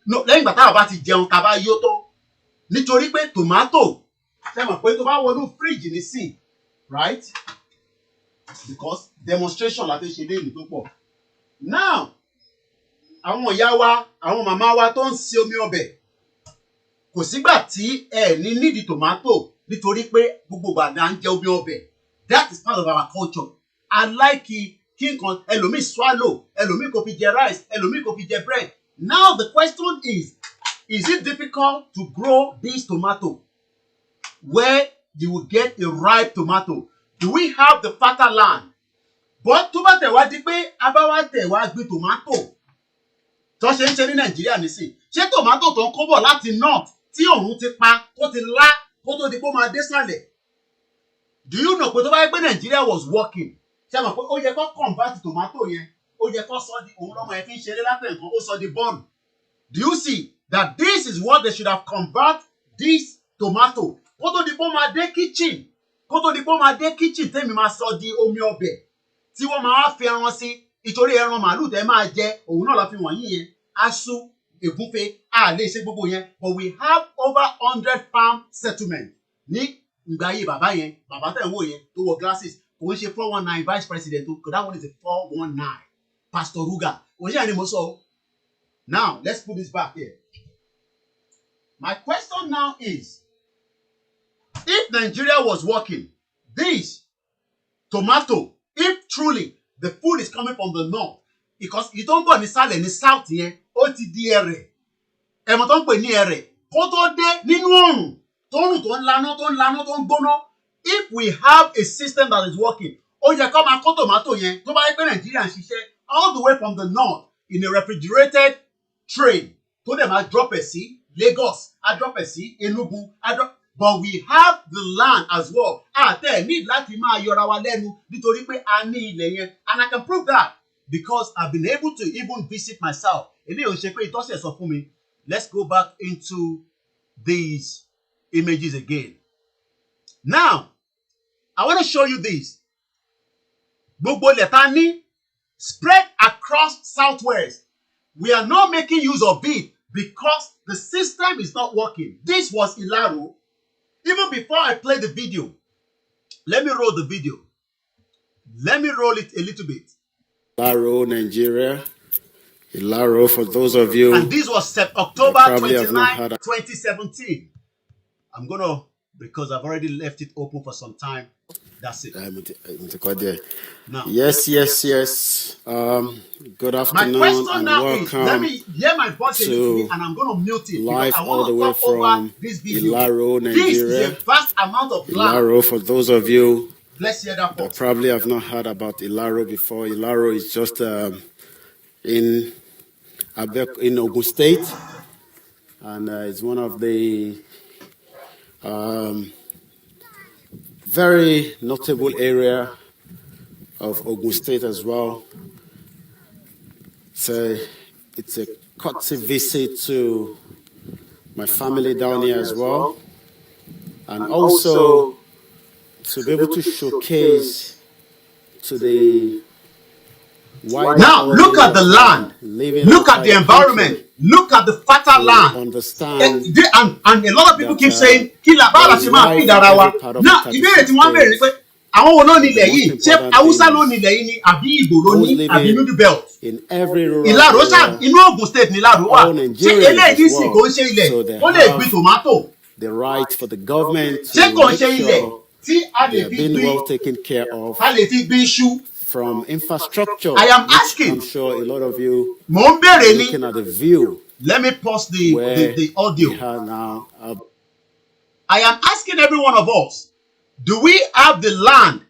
C: No, lẹ́yìn ìgbà táwa bá ti jẹun tá bá yó tán. Nítorí pé tomato, ṣé mọ̀ pé tó bá wọnú fridge nísìn, right? Because demonstration la fẹ́ ṣe lé ìlú tó pọ̀. Now, àwọn ìyá wa, àwọn màmá wa tó ń ṣe omi ọbẹ̀, kò sígbà tí ẹ ní nídìí tomato nítorí pé gbogbo gbàdá ń jẹ omi ọbẹ̀. That is part of our culture. I like kí nǹkan ẹlòmíì swallow, ẹlòmíì kò fi jẹ rice, ẹlòmíì kò fi jẹ bread. Now the question is it difficult to grow this tomato where you will get a ripe tomato? Do we have the fertile land? But tó bá tẹ̀ wá di pé abáwá tẹ̀ wá gbin tomato tó ṣe ń ṣe ní Nàìjíríà nísìn. Ṣé tomato tó ń kó bọ̀ láti north tí òun ti pa tó ti lá kó tó di pé ó máa dé sàlẹ̀? Do you know pé tó bá yẹ pé Nigeria was working? Ṣé mọ̀ pé ó yẹ kó convert tomato yẹn? Ó yẹ kó sọ di òun lọ́mọ yẹn fi ń ṣeré látẹ̀ nǹkan ó sọ di bọ́ọ̀lù. Do you see that this is what they should have convert this tomato? Kó tó di pé ó máa dé kitchen. Kó tó di pé ó máa dé kitchen tẹ́mi máa sọ di omi ọbẹ̀ tí wọ́n máa fi ẹran sí. Ìtorí ẹran màálù tẹ́ máa jẹ òun náà la fi wọ̀nyí yẹn. Asu, ègúnfe, a lè ṣe gbogbo yẹn. But we have over 100 farm settlement ní ìgbà ayé bàbá yẹn. Bàbá tẹ̀ ń wò yẹn tó wọ glasses. Kò ń ṣe 419 vice president o. That one is a 419. Pastor Ruga. Òun ṣe àní mo sọ. Now, let's put this back here. My question now is, if Nigeria was working, this tomato, if truly the food is coming from the north, because you don't go ní sàlẹ̀ ní south yẹn, ó ti di ẹrẹ̀. Ẹ̀mọ̀ tó ń pè ní ẹrẹ̀. Kó tó dé nínú òrùn, tó ń laná, tó ń gbóná. If we have a system that is working, ó yẹ kó máa kó tomato yẹn, tó bá yẹ pé Nigeria ń ṣiṣẹ́, all the way from the north in a refrigerated train, tó dẹ̀ máa drop ẹ̀ sí Lagos, á drop ẹ̀ sí Enugu, but we have the land as well. Need láti máa yọra wa lẹ́nu nítorí pé a ní ilẹ̀ yẹn, and I can prove that because I've been able to even visit myself. Let's go back into these images again. Now, I want to show you this. Gbogbo letani spread across southwest. We are not making use of it because the system is not working. This was Ilaro. Even before I play the video, let me roll the video. Let me roll it a little bit.
N: Ilaro, Nigeria. Ilaro, for those of you.
C: And this was October 29, 2017. I'm going to, because I've already left it open for some time. That's it.
N: Now, yes. Good afternoon.
C: My question
N: and
C: now
N: welcome
C: is, let me hear my voice a little bit, and I'm going to mute it.
N: Live
C: I
N: all the way from
C: this video.
N: Ilaro, Nigeria.
C: This is a vast amount of land.
N: Ilaro, for those of you
C: Let's hear that
N: that probably have not heard about Ilaro before. Ilaro is just in Ogun State, and it's one of the very notable area of Ogun State as well. So it's a courtesy visit to my family down here as well, and also to be able to showcase to the wide.
C: Now look at the land, look at the environment, look at the fertile land.
N: Understand,
C: and a lot of people keep saying, now, ìbéèrè tí wọ́n béèrè ni pé àwọn wo ló ní ilẹ̀ yìí? Ṣé Hausa ló ní ilẹ̀ yìí ni àbí Igbo ló ní àbí Middle Belt? Ìlàró ṣá inú Ogun State ní Ìlàró wà. Ṣé eléyìí sì kò ń ṣe ilẹ̀ ó lè gbin tomato?
N: The right for the government to
C: Ṣé kò ń ṣe
N: make
C: ilẹ̀
N: sure
C: tí a lè
N: they are
C: fi
N: being
C: gbin
N: well taken care of
C: a lè fi gbin iṣu?
N: from infrastructure.
C: I am
N: which
C: asking.
N: I'm sure a lot of you
C: Mo ń béèrè ni.
N: looking at the view.
C: Let me pause the audio.
N: Now,
C: I am asking every one of us, do we have the land?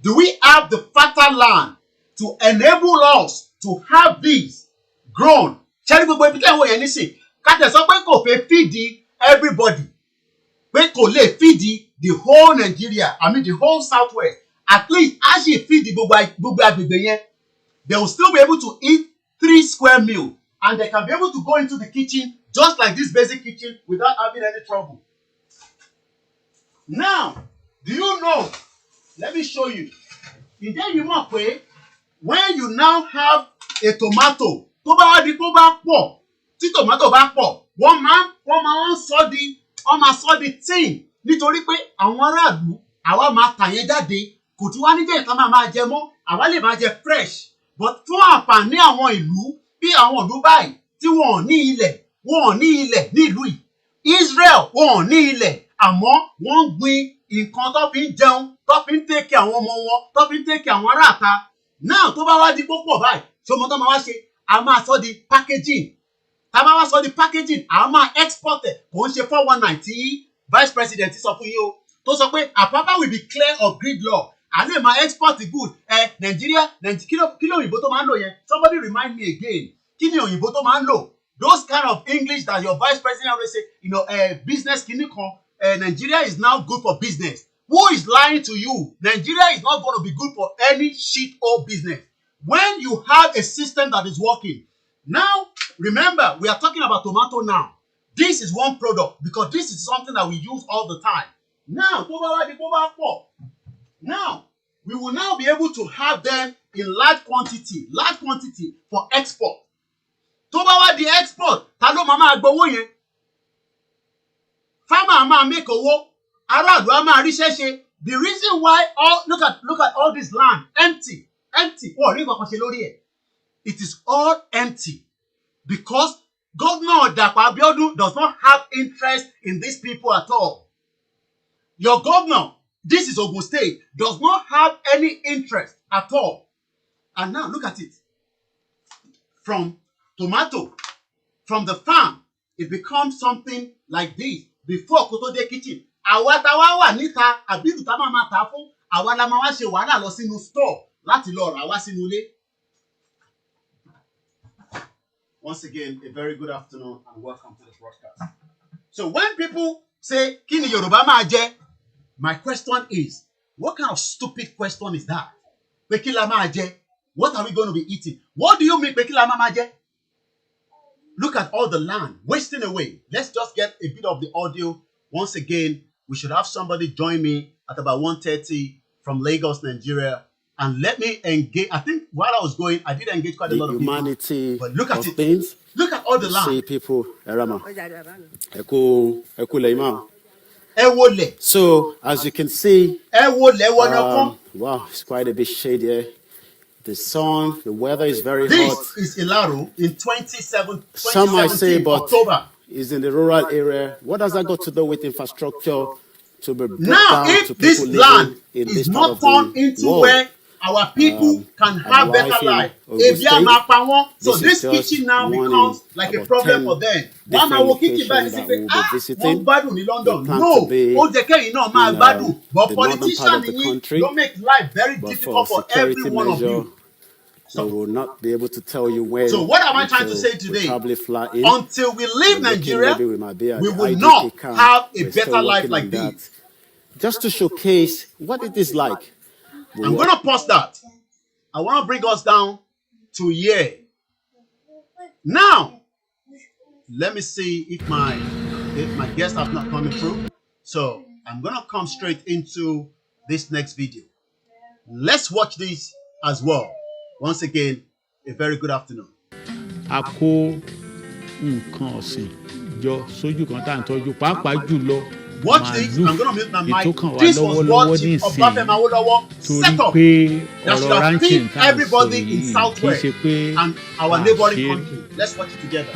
C: Do we have the fertile land to enable us to have these grown? Ṣé gbogbo ibi tẹ́ ń wò yẹn nísìn? Ká tẹ̀ sọ pé kò fẹ́ feed everybody. Pé kò lè feed the whole Nigeria, I mean the whole southwest. At least as she feed gbogbo agbègbè yẹn, they will still be able to eat 3 square meals. And they can be able to go into the kitchen just like this basic kitchen without having any trouble. Now, do you know? Let me show you. In there you mọ̀ pé when you now have a tomato, tó bá wá di kó bá pọ̀, tí tomato bá pọ̀, wọ́n máa sọ di tin nítorí pé àwọn aráàlú àwa máa tà yẹn jáde kò tí wá ní jẹ́ nǹkan máa jẹ mọ́, àwa lè máa jẹ fresh. But fún àǹfààní àwọn ìlú bí àwọn ìlú báyìí tí wọn ò ní ilẹ̀ ní ìlú yìí. Israel wọn ò ní ilẹ̀ àmọ́ wọ́n ń gbin nǹkan tó fi ń jẹun, tó fi ń tẹ́kẹ̀ àwọn ọmọ wọn, tó fi ń tẹ́kẹ̀ àwọn aráàta. Náà tó bá wá di púpọ̀ báyìí, ṣọmọ tó máa wá ṣe, a máa sọ di packaging. Tá a bá wá sọ di packaging, a máa export ẹ̀. Kò ń ṣe 419 tí vice president sọ fún yín o. Tó sọ pé Apapa will be clear of gridlock. A lè máa export the good. Nigeria, kí ló òyìnbó tó máa ń lò yẹn? Somebody remind me again. Kí ni òyìnbó tó máa ń lò? Those kind of English that your vice president always say, business kìíní kan. Nigeria is now good for business. Who is lying to you? Nigeria is not going to be good for any shit or business. When you have a system that is working. Now, remember, we are talking about tomato now. This is one product because this is something that we use all the time. Now, we will now be able to have them in large quantity for export. Tó bá wá di export, ta ló máa gbowó yẹn? Farmer máa make owó, aráàlú á máa ríṣẹ́ ṣe. The reason why look at all this land empty. Wọ́n rí nǹkan ṣe lórí ẹ̀. It is all empty because Governor Dapo Abiodun does not have interest in these people at all. Your governor, this is Ogun State, does not have any interest at all. And now look at it. From tomato, from the farm, it becomes something like this. Before koto de kitchen, àwa tá wá wà níta àbí ìlú tá máa tà fún, àwa la máa wá ṣe wàhálà lọ sínú store láti lọ rà wá sínú ilé. Once again, a very good afternoon and welcome to the broadcast. So when people say, Kini Yoruba ma je? My question is, what kind of stupid question is that? Pekila ma je? What are we going to be eating? What do you mean pekila ma je? Look at all the land wasting away. Let's just get a bit of the audio. Once again, we should have somebody join me at about 1:30 from Lagos, Nigeria. And let me engage. I think while I was going, I did engage quite a lot of
N: humanity
C: people. But look at it.
N: Things,
C: look at all the land.
N: See people, so as you can see, wow, it's quite a bit shady here. The sun, the weather is very hot.
C: This is Ilaro in 2017.
N: Some might say, but
C: October.
N: It's in the rural area. What does that got to do with infrastructure to be brought
C: now,
N: down
C: if
N: to
C: this
N: people
C: land
N: living in
C: is
N: this part
C: not
N: of
C: turned
N: the
C: into
N: world,
C: where our people can have better life, so this kitchen now becomes like a problem for them. One man will kitchen back and say, one badu in London. No, but politicians don't make life very difficult for every one of you.
N: So we will not be able to tell you when.
C: So what am I trying to say today? Until we leave Nigeria, we will not have a better life like this.
N: Just to showcase what it is like.
C: I'm going to pause that. I want to bring us down to here. Now, let me see if my guests have not coming through. So I'm going to come straight into this next video. Let's watch this as well. Once again, a very good afternoon. Watch this. I'm going to mute my mic. This was what Chief Obafemi Awolowo set up. That should have picked everybody in Southwest and our neighboring country. Let's watch it together.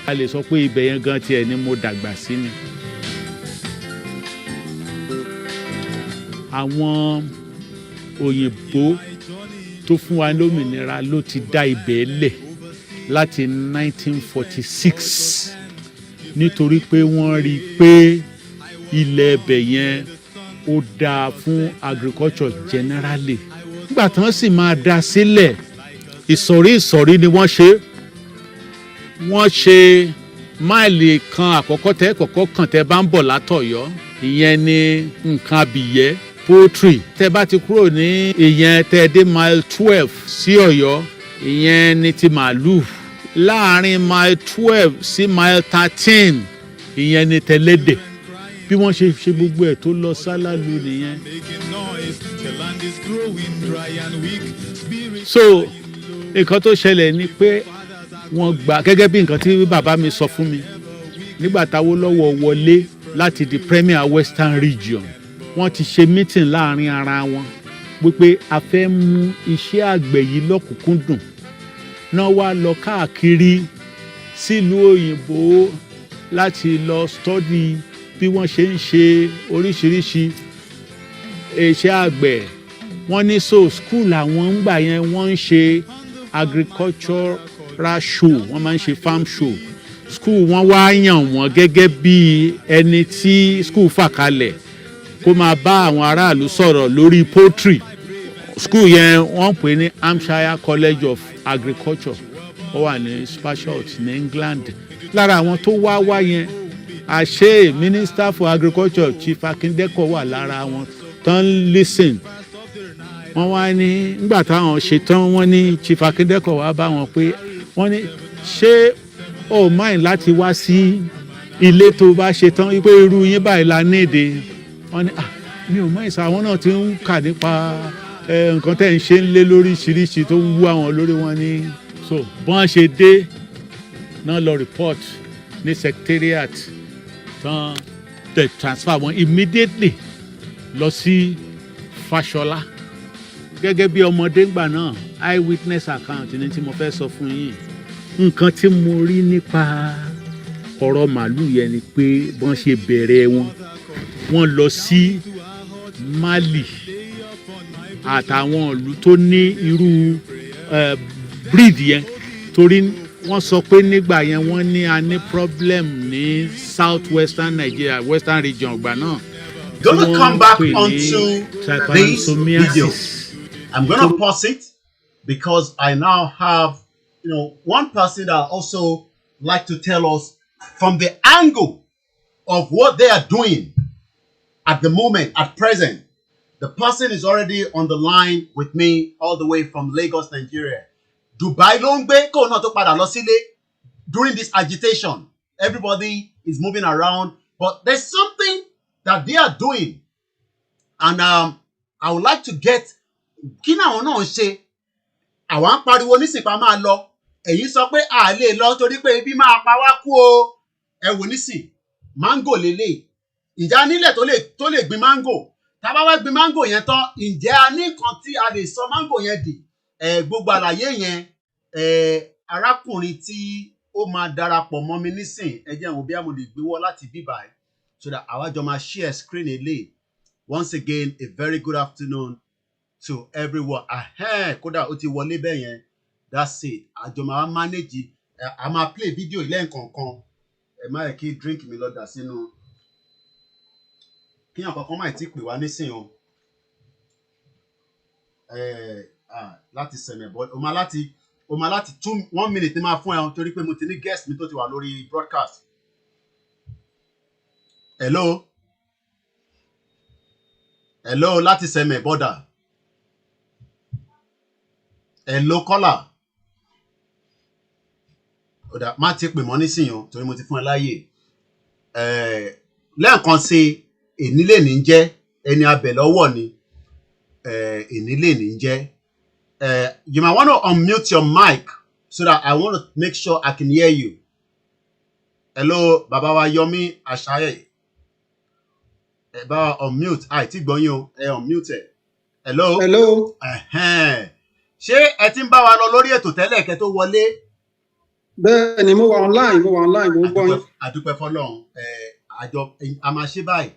O: A lè sọ pé ibẹ̀ yẹn gan tiẹ̀ ni mo dàgbà sí ni. Àwọn òyìnbó tó fún wa lómìnira ló ti dá ibẹ̀ lẹ̀ láti 1946 nítorí pé wọ́n rí i pé ilẹ̀ ibẹ̀ yẹn ó dáa fún agriculture generally. Nígbà tí wọ́n sì máa dá sílẹ̀ ìsọ̀rí ni wọ́n ṣe. Wọ́n ṣe máìlì kan àkọ́kọ́ tẹ́ kọ́kọ́ kàn tẹ́ bá ń bọ̀ látọ̀yọ́ ìyẹn ni nǹkan abìyẹ́ poultry tẹ́ bá ti kúrò ní ìyẹn tẹ́ dé mile 12 sí Ọ̀yọ́ ìyẹn ni ti màálù láàrin mile 12 sí mile 13 ìyẹn ni tẹ̀lédè bí wọ́n ṣe ṣe gbogbo ẹ̀ tó lọ sálálù nìyẹn. So nǹkan tó ṣẹlẹ̀ ni pé wọ́n gbà gẹ́gẹ́ bí nǹkan tí bàbá mi sọ fún mi nígbà t'Awólọ́wọ̀ wọlé láti di Premier Western Region wọ́n ti ṣe meeting láàrin ara wọn wípé a fẹ́ mú iṣẹ́ àgbẹ̀ yìí lọ́kùnkúndùn náà wá lọ káàkiri sílùú òyìnbó láti lọ study bí wọ́n ṣe ń ṣe oríṣiríṣi iṣẹ́ àgbẹ̀ wọ́n ní so school àwọn ń gbà yẹn wọ́n ń ṣe agriculture show wọ́n máa ń ṣe farm show school wọ́n wá yàn wọ́n gẹ́gẹ́ bí ẹni tí school fà kalẹ̀ kó máa bá àwọn aráàlú sọ̀rọ̀ lórí poultry school yẹn wọ́n pè ní Hampshire College of Agriculture ó wà ní Spashot ní England lára àwọn tó wá yẹn àṣẹ Minister for Agriculture Chief Akindeko wà lára wọn tán listen wọ́n wá ní nígbà táwọn ṣe tán wọ́n ní Chief Akindeko wá bá wọn pé wọ́n ní ṣé o mind láti wá sí ilé tó bá ṣe tán pé irú yín báyìí la níde wọ́n ní mi ò mọ̀ ìsà àwọn náà ti ń kà nípa nǹkan tẹ́ ń ṣe ń lé lóríṣiríṣi tó ń wú àwọn lórí wọn ní so bọ́n ṣe dé náà lọ report ní secretariat tán the transfer wọn immediately lọ sí Fáṣọlá gẹ́gẹ́ bí ọmọdé ńgbà náà eyewitness account ní tí mo fẹ́ sọ fún yín nǹkan tí mo rí nípa ọ̀rọ̀ màálù yẹn ni pé bọ́n ṣe bẹ̀rẹ̀ wọ́n lọ sí Mali àtàwọn ìlú tó ní irú breed yẹn torí wọ́n sọ pé nígbà yẹn wọ́n ní a ní problem ní south western Nigeria western region ọgbà náà.
C: Gonna come back onto this video. I'm going to pause it because I now have, one person that also like to tell us from the angle of what they are doing at the moment, at present. The person is already on the line with me all the way from Lagos, Nigeria. Dubai ló ń gbé kó náà tó padà lọ sílé during this agitation. Everybody is moving around, but there's something that they are doing. And I would like to get kí ni àwọn náà ń ṣe. Àwọn ń pariwo nísìnyí máa lọ. Èyí sọ pé a lè lọ torí pé ibi máa pa wá kú o. Ẹ wò nísìn, mango lélẹ̀. Ìjà nílẹ̀ tó lè gbin mango. Tá bá wá gbin mango yẹn tán, ǹjẹ́ a ní nǹkan tí a lè sọ mango yẹn dì? Gbogbo àlàyé yẹn, arákùnrin tí ó máa darapọ̀ mọ́ mi nísìn, ẹ jẹ́ n wò bí mo lè gbé wọ́ láti bíbá ẹ̀ so that àwa jọ máa share screen eléyìí. Once again, a very good afternoon to everyone. Kódà ó ti wọlé bẹ́ẹ̀ yẹn. That's it. Àjọ máa manage. A máa play video ilé nǹkankan. Ẹ má yẹ kí drink mi lọ dà sínú. Kí nǹkankan máa ti pè wá nísìn o. Láti sẹ̀mẹ̀ bọ́. O máa láti 1 minute ní máa fún ẹ torí pé mo ti ní guest mi tó ti wà lórí broadcast. Hello. Hello, láti sẹ̀mẹ̀ bọ́dà. Hello, caller. Oda má ti pè mọ́ nísìnyí o torí mo ti fún ẹ láyè. Lẹ́ẹ̀kan sí ènílé ní jẹ́ ẹni abẹ̀ lọ́wọ́ ni. Ènílé ní jẹ́. You might want to unmute your mic so that I want to make sure I can hear you. Hello, Baba wa Yomi Ashaye. Baba unmute. Ti gbọ́ yín o. Unmute ẹ. Hello.
P: Hello.
C: Ṣé ẹ ti ń bá wa lọ lórí ètò tẹ́lẹ̀ kẹ́ tó wọlé?
P: Bẹ́ẹ̀ ni mo wà online, mo ń gbọ́ yín.
C: Àdúpẹ́ fọ́lọ́run. A máa ṣe báyìí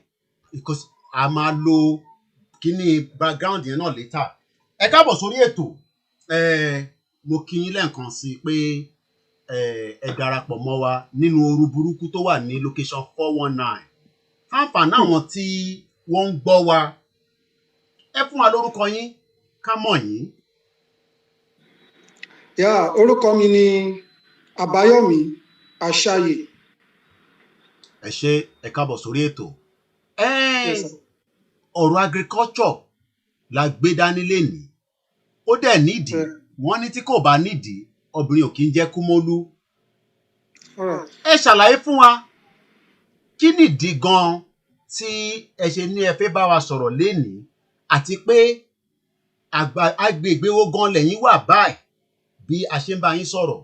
C: because a máa lo kíní background yẹn náà later. Ẹ káàbọ̀ sórí ètò. Mo kí yín lẹ́ẹ̀kan sí pé ẹ darapọ̀ mọ́ wa nínú ooru burúkú tó wà ní location 419. Fáǹfààní àwọn tí wọ́n ń gbọ́ wa. Ẹ fún wa lórúkọ yín ká mọ̀ yín.
P: Orúkọ mi ni Àbáyọ̀mí Àṣàyè.
C: Ẹ ṣé, ẹ káàbọ̀ sórí ètò. Ọ̀rọ̀ agriculture la gbé dání lénìí. Ó dẹ̀ nídìí. Wọ́n ní tí kò bá nídìí, obìnrin ò kí ń jẹ́ kúmólú. Ẹ ṣàlàyé fún wa kí nìdí gan tí ẹ ṣe ní ẹ fẹ́ bá wa sọ̀rọ̀ lénìí àti pé agbègbè wo gan lẹ́yìn wà báyìí bí a ṣe ń bá yín sọ̀rọ̀.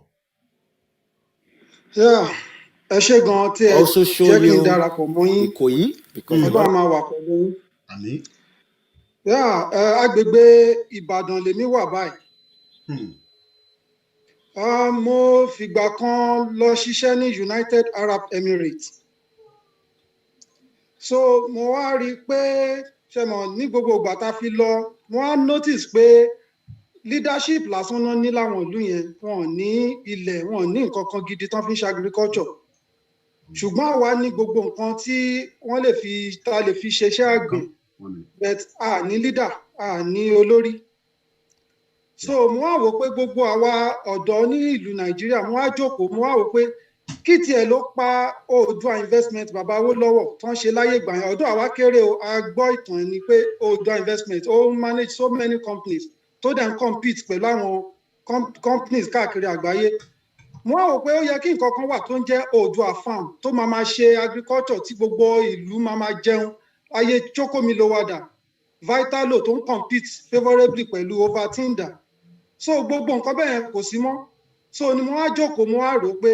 P: Ẹ ṣé gan tí ẹ jẹ́ kí n darapọ̀ mọ́ yín. Ọlọ́run máa wà pẹ̀lú yín.
C: Àmín.
P: Agbègbè Ìbàdàn lèmi wà báyìí. Mo fìgbà kan lọ ṣiṣẹ́ ní United Arab Emirates. So mo wá rí i pé ní gbogbo ìgbà tá a fi lọ, mo wá notice pé leadership lásán náà ní láwọn ìlú yẹn. Wọn ò ní ilẹ̀, wọn ò ní nǹkan kan gidi tán fi ń ṣe agriculture. Ṣùgbọ́n àwa ní gbogbo nǹkan tí wọ́n lè fi ṣeṣẹ́ àgbẹ̀. But a ní leader, a ní olórí. So mo wá wò pé gbogbo àwa ọ̀dọ́ ní ìlú Nàìjíríà, mo wá jókòó, mo wá wò pé kí tiẹ̀ ló pa Oòduà investment bàbá Awólọ́wọ̀ tán ṣe láyé ìgbà yẹn. Ọ̀dọ́ àwa kéré o, a gbọ́ ìtàn ni pé Oòduà investment ó manage so many companies tó dẹ̀ ń compete pẹ̀lú àwọn companies káàkiri àgbáyé. Mo wá wò pé ó yẹ kí nǹkan kan wà tó ń jẹ́ Oòduà farm tó máa ṣe agriculture tí gbogbo ìlú máa jẹun. Ayé Chokomilowada, Vitalo tó ń compete favourably pẹ̀lú Ovaltine. So gbogbo nǹkan bẹ́ẹ̀ kò sí mọ́. So ni mo wá jókòó, mo wá rò pé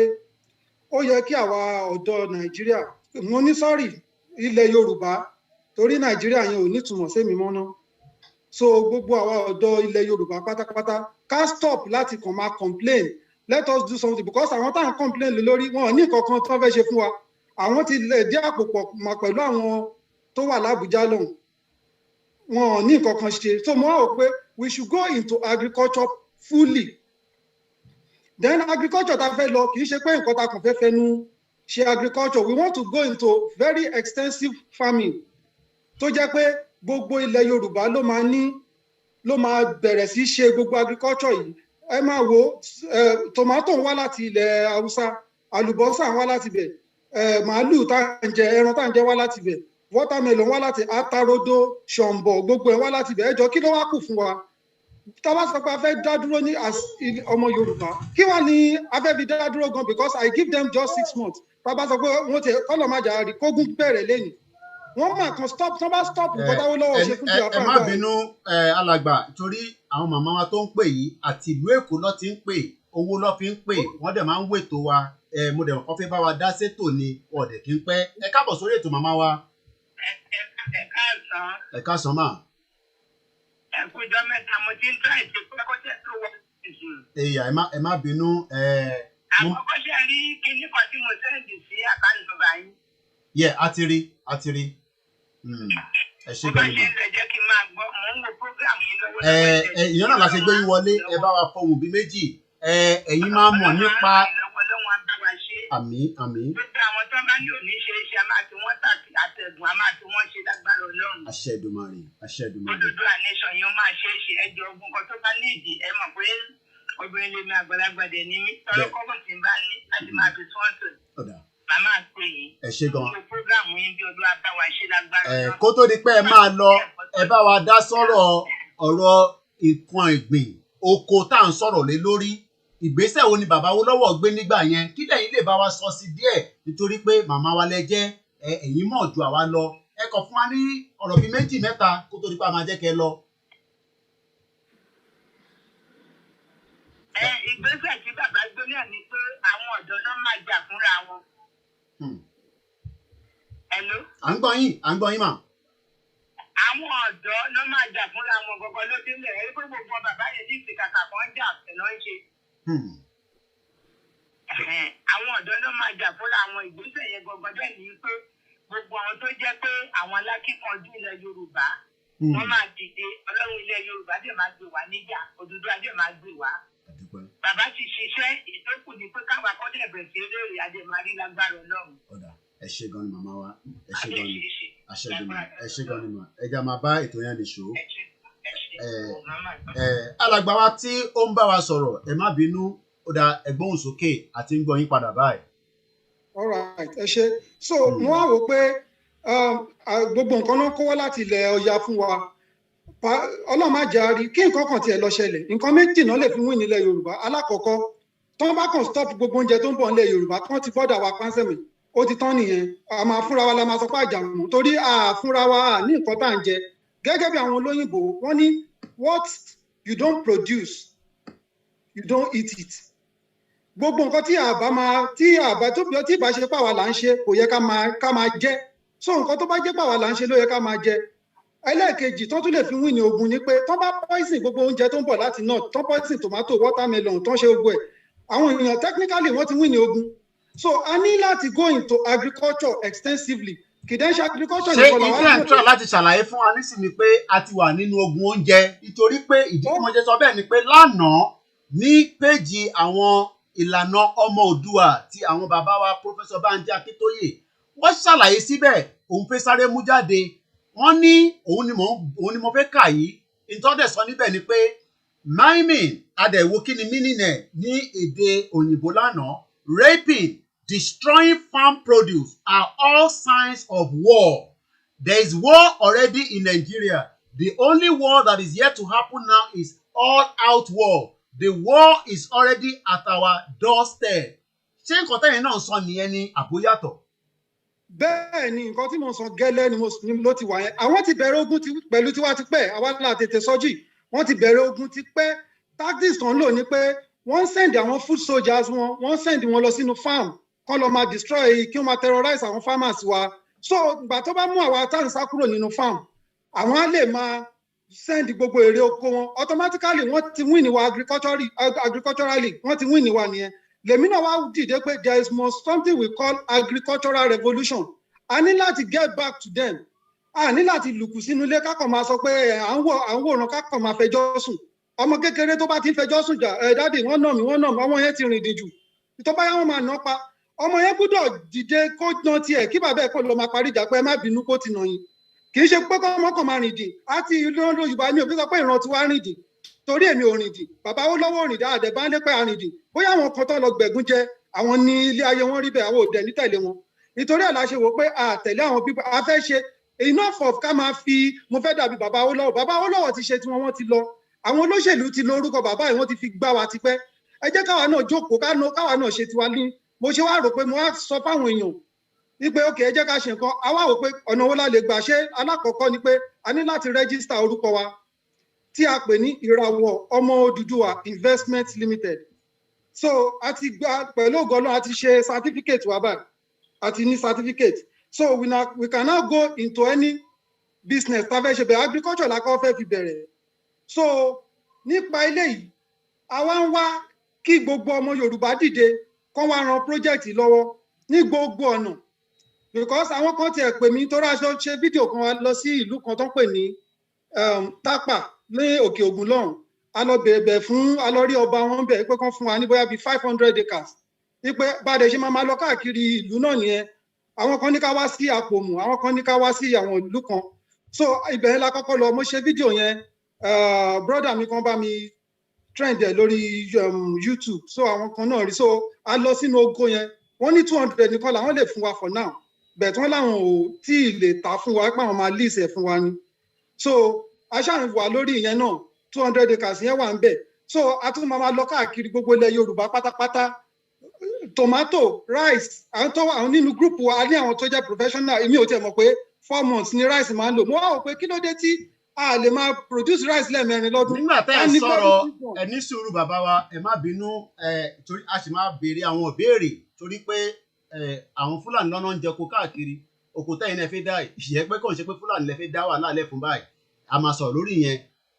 P: ó yẹ kí àwa ọ̀dọ́ Nàìjíríà, mo ní ilẹ̀ Yorùbá torí Nàìjíríà yẹn ò nítumọ̀ sémi mọ́ náà. So gbogbo àwa ọ̀dọ́ ilẹ̀ Yorùbá pátápátá ká stop láti kàn máa complain. Let us do something because àwọn táwọn complain lórí wọn ò ní nǹkan kan tó fẹ́ ṣe fún wa. Àwọn ti lè dé àpò pọ̀ mọ́ pẹ̀lú àwọn tó wà l'Ábùjá lọ́hùn. Wọn ò ní nǹkan kan ṣe. So mo wá wò pé we should go into agriculture fully. Then agriculture ta fẹ́ lọ kì í ṣe pé nǹkan ta kàn fẹ́ fẹnu ṣe agriculture. We want to go into very extensive farming tó jẹ́ pé gbogbo ilẹ̀ Yorùbá ló máa ní ló máa bẹ̀rẹ̀ sí ṣe gbogbo agriculture yìí. Ẹ máa wo tomato wá láti ilẹ̀ Haúsá, àlùbọ́sà wá láti bẹ̀, màálù tá ń jẹ, ẹran tá ń jẹ wá láti bẹ̀, watermelon wá láti atarodo, ṣọ̀m̀bọ̀, gbogbo ẹ̀ wá láti bẹ̀. Ẹ jọ kí ló wá kù fún wa? Tá bá sọ pé a fẹ́ dá dúró ní ọmọ Yorùbá, kí wá ní a fẹ́ fi dá dúró gan, because I give them just 6 months. Tá bá sọ pé wọ́n ti kọ́lọ̀ máa jà rí kógún bẹ̀rẹ̀ lẹ́yìn. Wọ́n máa kan stop, tó bá stop nǹkan táwọn lọ́wọ́ ṣe fún Biafra.
C: Ẹ má bínú alàgbà, torí àwọn màmá wa tó ń pè yìí àti ìlú Èkó ló ti ń pè, owó ló fi ń pè, wọ́n dẹ̀ máa ń wètò wa, mo dẹ̀ kọ́ fẹ́ bá wa dá sétò ni ọ̀dẹ̀ kí n pẹ́. Ẹ káàbọ̀ sórí ètò màmá wa. Ẹ káàsán mà.
H: Ẹ̀kújọ́ mẹ́ta mo ti ń tọ́ ètò pẹ́kọ́tẹ́ tó wọ́n ìsìn.
C: Ẹ̀yà ẹ má bínú.
H: Àkọ́kọ́ ṣe rí kinní kan tí mo sẹ́ǹdì sí àkáǹtì bàbá yín.
C: Yẹ, a ti rí. Ẹ ṣe gan ni mà.
H: Bó bá ṣe ń lẹ̀ jẹ́ kí n máa gbọ́, mò ń wo program yín lọ́wọ́.
C: Ìyẹn náà la ṣe gbé yín wọlé, ẹ bá wa fọhùn bí méjì. Ẹ̀yin máa mọ̀ nípa. Àmín.
H: Gbogbo àwọn tó bá ní òní ṣe é ṣe, a máa ti wọ́n tàbí àtẹ̀gùn, a máa ti wọ́n ṣe lágbára Ọlọ́run.
C: Àṣẹ Èdùmàrè.
H: Odùduwà nation yóò máa ṣe é ṣe, ẹjọ́ ogun kan tó bá ní ìdí, ẹ mọ̀ pé obìnrin lèmi àgbàlagbà dẹ̀ ní mí, tọ́lọ́ kọ́kọ́ tí ń bá ní láti máa fi sọ́ọ̀tù. Màmá àpè yìí.
C: Ẹ ṣe gan.
H: Gbogbo prógráàmù yín bí Olúwa bá wa ṣe lágbára Ọlọ́run.
C: Kó tó di pé ẹ máa lọ, ẹ bá wa dá sọ̀rọ̀ ọ̀rọ̀ nǹkan ìgbìn oko tá à ń sọ̀rọ̀ lé lórí. Ìgbésẹ̀ wo ni bàbá Awólọ́wọ̀ gbé nígbà yẹn? Kí lẹ́yìn lè bá wa sọ sí díẹ̀, nítorí pé màmá wa lẹ jẹ́, ẹ̀yin mọ̀ ju àwa lọ. Ẹ kàn fún wa ní ọ̀rọ̀ bíi méjì mẹ́ta kó tó di pé a máa jẹ́ kẹ́ lọ.
H: Ìgbésẹ̀ tí bàbá gbé náà ni pé àwọn ọ̀dọ́ náà máa jà fúnra wọn. Hello?
C: À ń gbọ́ yín mà.
H: Àwọn ọ̀dọ́ náà máa jà fúnra wọn gbogbo ló délẹ̀, ẹ pé gbogbo bàbá yẹn ní ìsìnkàkà kan jà ẹ̀nà ń ṣe. Àwọn ọ̀dọ́ náà máa jà fúnra àwọn ìgbésẹ̀ yẹn gbogbo bẹ́ẹ̀ ni pé gbogbo àwọn tó jẹ́ pé àwọn alákìkanjú ilẹ̀ Yorùbá wọ́n máa dìde, Ọlọ́run ilẹ̀ Yorùbá dẹ̀ máa gbé wá níjà, Odùduwà dẹ̀ máa gbé wá. Bàbá ti ṣiṣẹ́, ìtókù ni pé káwa kọ́ dẹ̀ bẹ̀rẹ̀ sí eré àdèmàrí lágbára Ọlọ́run.
C: Ẹ ṣe gan ni màmá wa. Ẹ ṣe gan ni. Ẹ ṣe gan ni mà. Ẹ jẹ́ máa bá ètò yẹn lè ṣó. Alàgbà wa tí ó ń bá wa sọ̀rọ̀, ẹ má bínú, ó dá ẹgbọ́n sókè àti ń gbọ́ yín padà báyìí.
P: All right, ẹ ṣe. So wọ́n á wò pé gbogbo nǹkan náà kó wá láti ilẹ̀ Ọya fún wa. Ọlọ́run má jẹ́ àárí kí nǹkan kan tiẹ̀ lọ ṣẹlẹ̀. Nǹkan méjì náà lè fi wí nílẹ̀ Yorùbá. Alákọ̀ọ́kọ́, tó bá kàn stop gbogbo oúnjẹ tó ń bọ̀ nílẹ̀ Yorùbá, tó ti bọ́dà wa pánsẹ̀mì, ó ti tán nìyẹn. A máa fúnra wa la máa sọ pé àjàmù, torí fúnra wa ní nǹkan tá à ń jẹ. Gẹ́gẹ́ bí àwọn olóyìnbó, wọ́n ní what you don't produce, you don't eat it. Gbogbo nǹkan tí ìbá ṣe pàwà là ń ṣe kò yẹ ká máa jẹ. So nǹkan tó bá jẹ́ pàwà là ń ṣe ló yẹ ká máa jẹ. Ẹlẹ́ẹ̀kejì tó tún lè fi win ní ogun ni pé tó bá poison gbogbo oúnjẹ tó ń bọ̀ láti north, tó poison tomato, watermelon, tó ń ṣe gbogbo ẹ̀, àwọn èèyàn technically wọ́n ti win ní ogun. So a ní láti go into agriculture extensively. Kìdẹ́ ṣe agriculture nìkan làwọn.
C: Ṣé ìdí ẹ̀ ń tọ́ láti ṣàlàyé fún wa nísìnyí pé a ti wà nínú ogun oúnjẹ, nítorí pé ìdí tí mo ṣe sọ bẹ́ẹ̀ ni pé lánàá ní péjì àwọn ìlànà ọmọ Oòduà tí àwọn bàbá wa Professor Banji Akíntóyè wọ́n ṣàlàyé síbẹ̀, òun fẹ́ sáré mú jáde, wọ́n ní òun ni mo fẹ́ kà yìí. Ìtọ́dẹ̀ sọ níbẹ̀ ni pé miming adẹ̀wò kí ni meaning ẹ̀ ní èdè òyìnbó lánàá, raping, destroying farm produce are all signs of war. There is war already in Nigeria. The only war that is yet to happen now is all-out war. The war is already at our doorstep. Ṣé nǹkan tẹ́yìn náà sọ nìyẹn ni àbóyàtọ̀?
P: Bẹ́ẹ̀ ni nǹkan tí mo sọ gẹ́lẹ́ ni ló ti wà yẹn. Àwọn ti bẹ̀rẹ̀ ogun pẹ̀lú tiwa ti pẹ́, àwa là tètè sọ́jì. Wọ́n ti bẹ̀rẹ̀ ogun ti pẹ́. Tactics kan lò ní pé wọ́n send àwọn food soldiers wọ́n send wọn lọ sínú farm kán lọ máa destroy, kí wọ́n máa terrorize àwọn farmers wa. So ìgbà tó bá mú àwa tá à ń sá kúrò nínú farm, àwọn á lè máa send gbogbo èrè oko wọn. Automatically wọ́n ti win wa agriculturally, wọ́n ti win wa nìyẹn. Lèmi náà wá dìde pé there is something we call agricultural revolution. A ní láti get back to them. A ní láti lùkù sínú ilé kákan máa sọ pé à ń wòran kákan máa fẹjọ́ sùn. Ọmọ kékeré tó bá ti ń fẹjọ́ sùn jà, dáàdì wọ́n nà mí, ọmọ yẹn ti rìn díjù. Tó bá yá wọn máa ná pa. Ọmọ yẹn gbọ́dọ̀ dìde kó ná tiẹ̀ kí bàbá ẹ̀ kó lọ máa parí ìjà pé ẹ má bínú kó ti nà yín. kì í ṣe pé kọ́mọkàn máa rìn dì àti ìran Yorùbá mi ò fi sọ pé ìran tiwa rìn dì torí èmi ò rìn dì bàbá Awólọ́wọ̀ rìn dì àdẹ̀bá ń lé pé àrìn dì bóyá àwọn kan tó lọ gbẹ̀gún jẹ àwọn ní ilé ayé wọn rí bẹ́ẹ̀ àwọn òde ní tẹ̀lé wọn nítorí àlá ṣe wò pé àtẹ̀lé àwọn bíbá a fẹ́ ṣe enough of ká máa fi mo fẹ́ dàbí bàbá Awólọ́wọ̀ ti ṣe tiwọn wọ́n ti lọ àwọn olóṣèlú ti lo orúkọ bàbá yìí wọ́n ti fi gbá wa tipẹ́ ẹ jẹ́ káwa náà jókòó káwa náà ṣe tiwa ní mo ṣe wá rò pé mo wá sọ fáwọn èèyàn wípé ókè ẹ jẹ́ ká ṣe nǹkan a wá wò pé ọ̀nà wo la lè gbà ṣe alákọ̀ọ́kọ́ ni pé a ní láti rẹ́gísítà orúkọ wa tí a pè ní ìràwọ̀ ọmọ Odùduwà investment limited so a ti gba pẹ̀lú ògo Ọlọ́run a ti ṣe certificate wa báyìí a ti ní certificate so we can now go into any business tá a fẹ́ ṣe bẹ̀rẹ̀ agriculture la kọ́ fẹ́ fi bẹ̀rẹ̀ so nípa eléyìí àwa ń wá kí gbogbo ọmọ Yorùbá dìde kán wá ran project lọ́wọ́ ní gbogbo ọ̀nà because àwọn kan tiẹ̀ pè mí torí aṣọ ṣe fídíò kan wá lọ sí ìlú kan tó ń pè ní Tápà ní Òkè Ògùn lọ́hùn a lọ bẹ̀rẹ̀ fún a lọ rí ọba wọn bẹ̀ pé kán fún wa ní bóyá bíi 500 acres wípé báde ṣe máa lọ káàkiri ìlú náà nìyẹn àwọn kan ní ká wá sí Àpòmù àwọn kan ní ká wá sí àwọn ìlú kan so ibẹ̀ la kọ́kọ́ lọ mo ṣe fídíò yẹn brother mi kan bá mi trend ẹ̀ lórí YouTube so àwọn kan náà rí so a lọ sínú oko yẹn wọ́n ní 200 nìkan làwọn lè fún wa for now bẹ̀ẹ̀ tí wọ́n láwọn ò tí ì lè ta fún wa pé àwọn máa lease ẹ̀ fún wa ni so aṣáà wà lórí ìyẹn náà 200 acres yẹn wà ń bẹ̀ so a tún máa lọ káàkiri gbogbo ilẹ̀ Yorùbá pátápátá tomato rice àwọn nínú group wa a ní àwọn tó jẹ́ professional èmi ò tiẹ̀ mọ̀ pé 4 months ni rice máa ń lò mo wá wò pé kí ló dé tí a lè máa produce rice lẹ́ẹ̀mẹrin lọ́dún.
C: nígbà tẹ́ ẹ sọ̀rọ̀ ẹ ní sùúrù bàbá wa ẹ má bínú torí a sì máa béèrè àwọn ìbéèrè torí pé àwọn Fúlàní lọ́nà ń jẹko káàkiri òkúta yìí náà fi dá ìṣẹ́ pé kò ń ṣe pé Fúlàní lè fi dá wà lálẹ́ fún báyìí a máa sọ̀rọ̀ lórí yẹn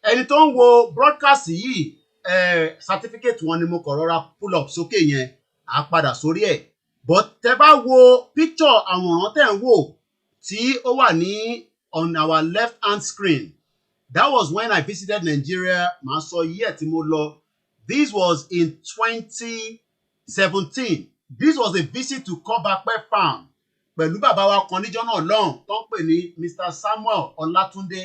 C: ẹni tó ń wo broadcast yìí certificate wọn ni mo kọ̀ rọra pull up sókè yẹn à padà sórí ẹ̀ but tẹ́ bá wo picture àwòrán tẹ́ ń wò tí ó wà ní on our left hand screen that was when I visited Nigeria màá sọ year tí mo lọ this was in 2017 this was a visit to Kobape farm pẹ̀lú bàbá wa kan níjọ́ náà lọ́hùn tó ń pè ní Mr. Samuel Ọlátúndé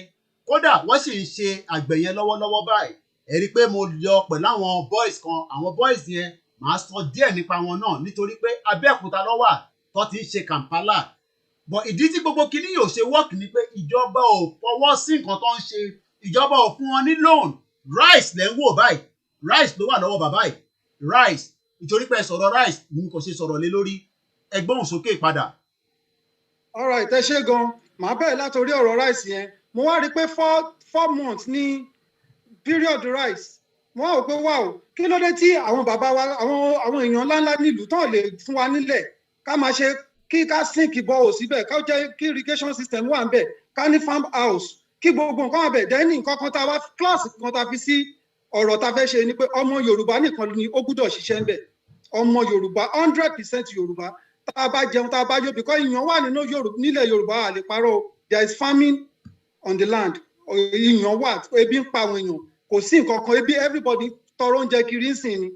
C: kódà wọ́n sì ń ṣe àgbẹ̀ yẹn lọ́wọ́lọ́wọ́ báyìí ẹ rí i pé mo lọ pẹ̀lú àwọn boys kan àwọn boys yẹn màá sọ díẹ̀ nípa wọn náà nítorí pé Abẹ́òkúta ló wà tó ti ń ṣe Kampala but ìdí tí gbogbo kinní yóò ṣe work ni pé ìjọba ò fọwọ́ sí nǹkan tó ń ṣe ìjọba ò fún wọn ní loan rice lẹ́ ń wò báyìí rice ló wà lọ́wọ́ bàbá yìí rice nítorí pé sọ̀rọ̀ rice ni kò ṣe sọ̀rọ̀ lé lórí ẹgbọ́n sókè padà.
P: all right ẹ ṣé gan màá bẹ̀rẹ̀ látòrí ọ̀rọ̀ rice yẹn mo wá rí i pé 4 months ní period rice mo wá rò pé wow kí ló dé tí àwọn bàbá wa àwọn èèyàn ńláńlá nílùú tán lè fún wa nílẹ̀ ká máa ṣe kí ká sink bọ́ọ̀ síbẹ̀ ká jẹ́ kí irrigation system wà níbẹ̀ ká ní farm house kí gbogbo nǹkan wà bẹ̀ dẹ́ni nǹkan kan tá a wá class kan tá a fi sí ọ̀rọ̀ tá a fẹ́ ṣe ni pé ọmọ Yorùbá nìkan ni ó gbúdọ̀ ṣiṣẹ́ ń bẹ̀ ọmọ Yorùbá 100% Yorùbá tá a bá jẹun tá a bá yó bìkọ́ ìyàn wà nínú nílẹ̀ Yorùbá à lè parọ́ there is famine on the land ìyàn wà ebi ń pa àwọn èèyàn kò sí nǹkan kan ebi everybody tọrọ oúnjẹ kiri ń sìn ni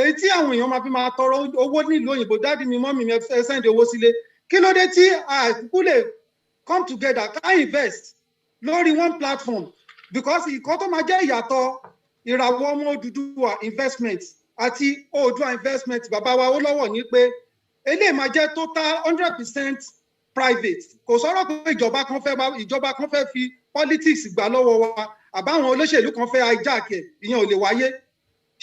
P: èyí tí àwọn èèyàn máa fi máa tọrọ owó nílùú òyìnbó dáàdi mi mọ́mì mi ẹ sẹ́ndì owó sílé kí ló dé tí àkókò lè come together ká invest lórí one platform because ìkan tó máa jẹ́ ìyàtọ̀ ìràwọ̀ ọmọ Odùduwà investment àti Oòduà investment bàbá wa Awólọ́wọ̀ ní pé eléyìí máa jẹ́ total 100% private kò sọ̀rọ̀ pé ìjọba kan fẹ́ fi politics gbà lọ́wọ́ wa àbáwọn olóṣèlú kan fẹ́ hijack ẹ̀ ìyẹn ò lè wáyé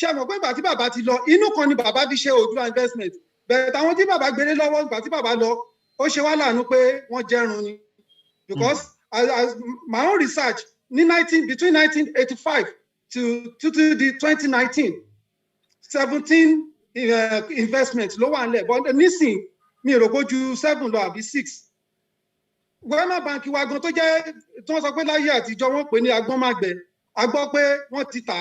P: ṣe mọ̀ pé ìgbà tí bàbá ti lọ inú kan ni bàbá fi ṣe Oòduà investment bẹ̀rẹ̀ táwọn tí bàbá gbélé lọ́wọ́ ìgbà tí bàbá lọ ó ṣe wá láàánú pé wọ́n jẹ́run ni because as my own research ní between 1985 to the 2019 17 investment ló wà nílẹ̀ but nísìn mi ò rò pé ju 7 lọ àbí 6 Wema Bank wa gan tó jẹ́ tí wọ́n sọ pé láyé àtijọ́ wọ́n pè ní agbọ́nmágbẹ́ a gbọ́ pé wọ́n ti tà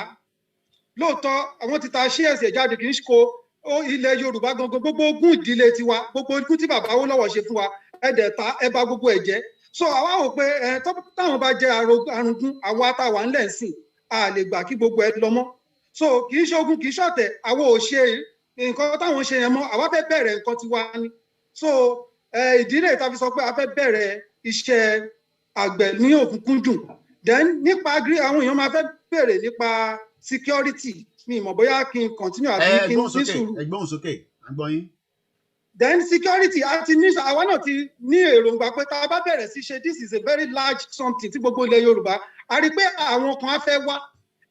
P: lóòótọ́ àwọn ti ta shares ẹ̀ jáde kì í ṣe ilẹ̀ Yorùbá gangan gbogbo ogún ìdílé tiwa gbogbo ogún tí bàbá Awólọ́wọ̀ ṣe fún wa ẹ̀dẹ̀ ta ẹ bà gbogbo ẹ̀ jẹ́ so àwa wò pé táwọn bá jẹ́ arúgún àwa táwa ńlẹ̀ ń sìn a lè gbà kí gbogbo ẹ lọ mọ́ so kì í ṣe ogun kì í ṣọ̀tẹ̀ àwa ò ṣe nǹkan táwọn ṣe yẹn mọ́ àwa fẹ́ bẹ̀rẹ̀ nǹkan tiwa ni so ìdílé ìta fi sọ pé a fẹ́ bẹ̀rẹ̀ iṣẹ́ àgbẹ̀ ní òkúnkúndùn. Then nípa àwọn èèyàn máa fẹ́ bèrè nípa security mi mọ̀ bóyá kí n continue àbí kí n ní sùúrù.
C: Ẹgbọ́n sókè àgbọ́n yín.
P: Then security àti ní àwa náà ti ní èròǹgbà pé tá a bá bẹ̀rẹ̀ sí ṣe this is a very large something tí gbogbo ilẹ̀ Yorùbá a rí pé àwọn kan á fẹ́ wá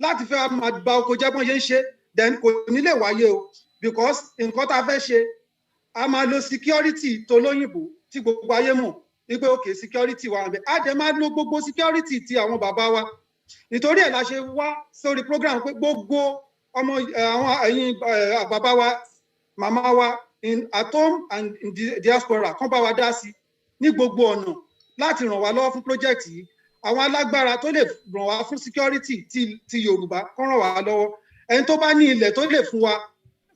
P: láti fẹ́ máa ba oko jẹ́ bọ́n ṣe ń ṣe then kò ní lè wáyé o because nǹkan tá a fẹ́ ṣe a máa lo security tó lóyìnbó tí gbogbo ayé mọ̀ wípé okay security wa bẹ́ẹ̀ á dẹ̀ máa lo gbogbo security ti àwọn bàbá wa nítorí ẹ̀ la ṣe wá sórí program pé gbogbo ọmọ àwọn ẹ̀yin bàbá wa màmá wa at home and in the diaspora kán bá wa dá sí ní gbogbo ọ̀nà láti ràn wá lọ́wọ́ fún project yìí àwọn alágbára tó lè ràn wá fún security ti Yorùbá kán ràn wá lọ́wọ́ ẹni tó bá ní ilẹ̀ tó lè fún wa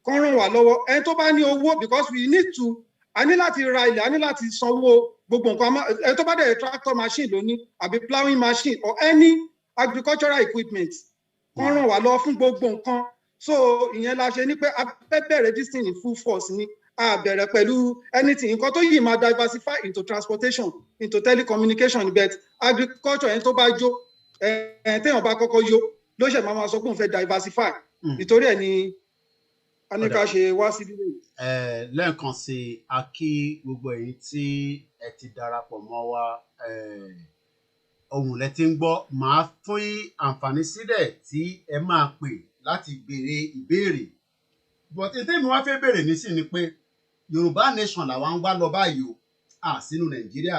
P: kán ràn wá lọ́wọ́ ẹni tó bá ní owó because we need to a ní láti ra ilẹ̀ a ní láti sanwó gbogbo nǹkan ẹni tó bá dẹ̀ tractor machine lóní àbí ploughing machine or any agricultural equipment kán ràn wá lọ́wọ́ fún gbogbo nǹkan so ìyẹn la ṣe ní pé a fẹ́ bẹ̀rẹ̀ this thing in full force ni a bẹ̀rẹ̀ pẹ̀lú anything nǹkan tó yìí máa diversify into transportation into telecommunication but agriculture ẹni tó bá jó téèyàn bá kọ́kọ́ yó ló ṣe máa sọ pé òun fẹ́ diversify nítorí ẹ̀ ni a ní ká ṣe wá sí ilé.
C: lẹ́ẹ̀kan sí a kí gbogbo ẹ̀yin tí ẹ ti darapọ̀ mọ́ wa ohun lẹ ti ń gbọ́ màá fún àǹfààní sílẹ̀ tí ẹ máa pè láti béèrè ìbéèrè but ètè mi wá fẹ́ béèrè nísìn ni pé Yorùbá nation làwa ń wá lọ báyìí o sínú Nàìjíríà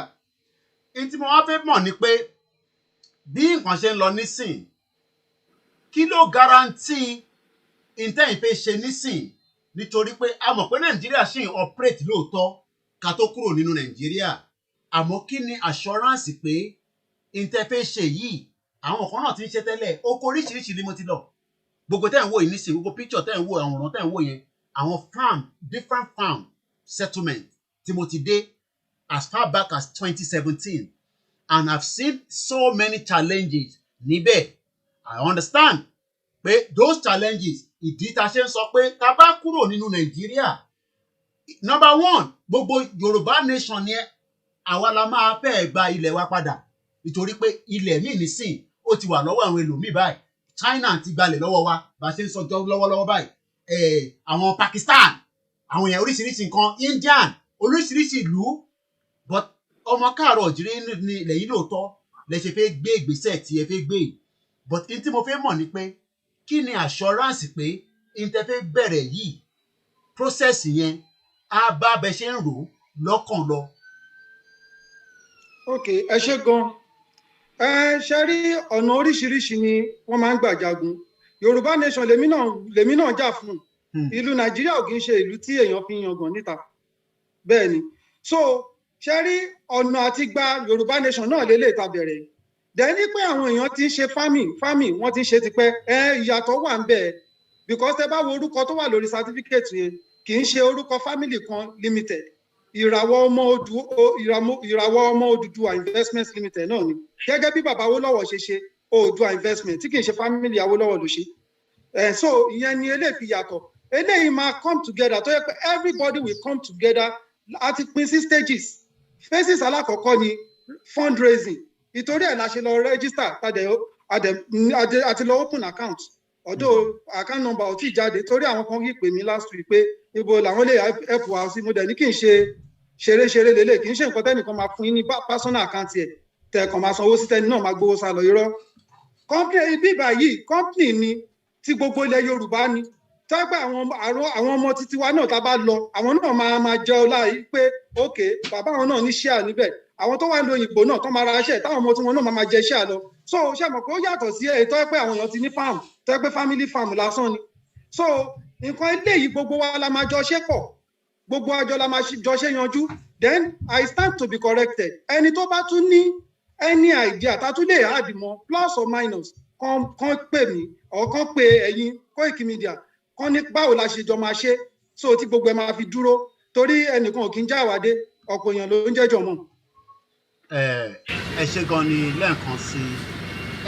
C: èyí tí mo wá fẹ́ mọ̀ ni pé bí nǹkan ṣe ń lọ nísìn kí ló guarantee intanet fẹ́ ṣe nísìn nítorí pé a mọ̀ pé Nàìjíríà ṣì ń operate lóòótọ́ ká tó kúrò nínú Nàìjíríà àmọ́ kí ni assurance pé intanet fẹ́ ṣe yìí àwọn kan náà ti ń ṣe tẹ́lẹ̀ oko oríṣiríṣi ni mo ti lọ gbogbo tẹ́ ń wò yìí nísìn gbogbo picture tẹ́ ń wò àwòrán tẹ́ ń wò yẹn àwọn farm different farm settlement tí mo ti dé as far back as 2017 and I've seen so many challenges níbẹ̀ I understand pé those challenges ìdí tá a ṣe ń sọ pé tá a bá kúrò nínú Nàìjíríà number one gbogbo Yorùbá nation yẹn àwa la máa fẹ́ gba ilẹ̀ wa padà nítorí pé ilẹ̀ míì nísìn ó ti wà lọ́wọ́ àwọn ẹlòmíì báyìí China ti gbalẹ̀ lọ́wọ́ wa bá a ṣe ń sọ lọ́wọ́lọ́wọ́ báyìí àwọn Pakistan àwọn èèyàn oríṣiríṣi nǹkan Indian oríṣiríṣi ìlú but ọmọ káàárọ̀ òjìrí ní ilẹ̀ yìí lóòótọ́ lẹ ṣe fẹ́ gbé ìgbésẹ̀ tí ẹ fẹ́ gbé but n tí mo fẹ́ mọ̀ ni pé kí ni assurance pé n tẹ́ fẹ́ bẹ̀rẹ̀ yìí process yẹn á bá bẹ ṣe ń rò lọ́kàn lọ.
P: ok ẹ ṣe gan ṣe rí ọ̀nà oríṣiríṣi ni wọ́n máa ń gbà jagun Yorùbá nation lèmi náà jà fún ìlú Nàìjíríà ò kì í ṣe ìlú tí èèyàn fi yangàn níta bẹ́ẹ̀ ni so ṣe rí ọ̀nà àti gba Yorùbá nation náà lélẹ̀ ta bẹ̀rẹ̀ dẹ́ni pé àwọn èèyàn ti ń ṣe farming wọ́n ti ń ṣe tipẹ́ ìyàtọ̀ wà ń bẹ̀ because tẹ bá wo orúkọ tó wà lórí certificate yẹn kì í ṣe orúkọ family kan limited ìràwọ̀ ọmọ Odùduwà investment limited náà ni gẹ́gẹ́ bí bàbá Awólọ́wọ̀ ṣe ṣe Oòduà investment tí kì í ṣe family Awólọ́wọ̀ ló ṣe so ìyẹn ni eléyìí fi yàtọ̀ eléyìí máa come together tó yẹ pé everybody will come together àti pín sí stages phases alákọ̀ọ́kọ́ ni fundraising ìtorí ẹ̀ la ṣe lọ register àti lọ open account although account number ò tí ì jáde torí àwọn kan yí pè mí last week pé ibo làwọn lè help wa sí mo dẹ̀ ní kí n ṣe ṣeré lélẹ̀ kì í ṣe nǹkan tẹ́nìkan máa fún yín ní personal account ẹ̀ tẹ̀kàn máa sanwó sí tẹ́ni náà máa gbowó sá lọ irọ́ company ibi báyìí company ni tí gbogbo ilẹ̀ Yorùbá ni tẹ́gbẹ́ àwọn ọmọ títí wa náà tá a bá lọ àwọn náà máa jẹ́ ọlá yìí pé ok bàbá àwọn náà ní ṣíà níbẹ̀ àwọn tó wà ní òyìnbó náà tó máa ra ṣẹ̀ táwọn ọmọ tí wọn náà máa jẹ ṣíà lọ so ṣe mọ̀ pé ó yàtọ̀ sí èyí tó yẹ pé àwọn èèyàn ti ní farm tó yẹ pé family farm lásán ni so nǹkan eléyìí gbogbo wa la máa jọ ṣe pọ̀ gbogbo àjọ la máa jọ ṣe yanjú then I stand to be corrected ẹni tó bá tún ní any idea tá tún lè add mọ́ plus or minus kan pè mí or kan pè ẹ̀yin KOIKIMEDIA kan ní báwo la ṣe jọ máa ṣe so tí gbogbo ẹ máa fi dúró torí ẹnìkan ò kí ń já àwádé ọ̀pọ̀ èèyàn ló ń jẹ́jọ́ mọ́.
C: ẹ ṣe gan ni lẹ́ẹ̀kan sí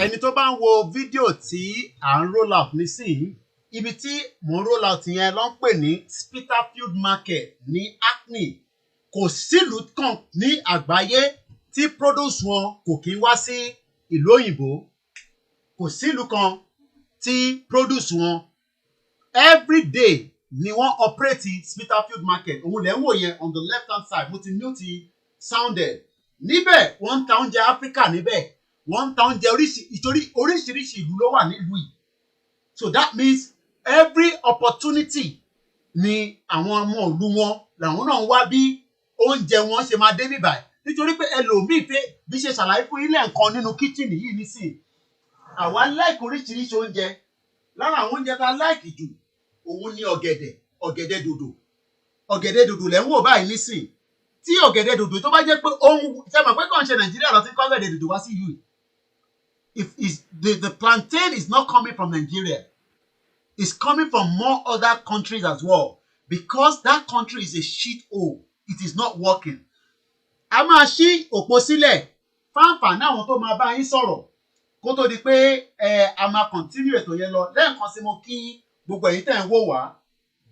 C: ẹni tó bá ń wo fídíò tí à ń roll out nísìnyí ibi tí mò ń roll out yẹn ló ń pè ní Spitalfield Market ní Hackney kò sílùú kan ní àgbáyé tí produce wọn kò kí ń wá sí ìlú òyìnbó. Kò sí ìlú kan tí produce wọn every day ni wọ́n operate Spitalfield market. Òun lẹ̀ ń wò yẹn on the left hand side. Mo ti mute sounded. Níbẹ̀ wọ́n ń ta oúnjẹ Áfíríkà níbẹ̀. Wọ́n ń ta oúnjẹ oríṣiríṣi ìlú ló wà nílùú yìí. So that means every opportunity ni àwọn ọmọ ìlú wọn làwọn náà wá bí oúnjẹ wọn ṣe máa dé níbàyí. Nítorí pé ẹlòmíì fẹ́ bí ṣe ṣàlàyé fún ilé nǹkan nínú kíchìnì yìí nísìnyí. Àwa like oríṣiríṣi oúnjẹ. Lára àwọn oúnjẹ tá like jù òun ni ọ̀gẹ̀dẹ̀ dòdò. Ọ̀gẹ̀dẹ̀ dòdò lẹ́ ń wò báyìí nísìnyí. Tí ọ̀gẹ̀dẹ̀ dòdò tó bá jẹ́ pé ohun ṣe mọ̀ pé kàn ṣe Nàìjíríà lọ sí kọ́ ọ̀gẹ̀dẹ̀ dòdò wá sí yìí. If the plantain is not coming from Nigeria, it's coming from more other countries as well, because that country is a shit hole. It is not working. A máa ṣí òpó sílẹ̀ fáǹfààní àwọn tó máa bá yín sọ̀rọ̀ kó tó di pé a máa continue ètò yẹn lọ. Lẹ́ẹ̀kan sí mo kí gbogbo ẹ̀yin tẹ̀ ń wò wá.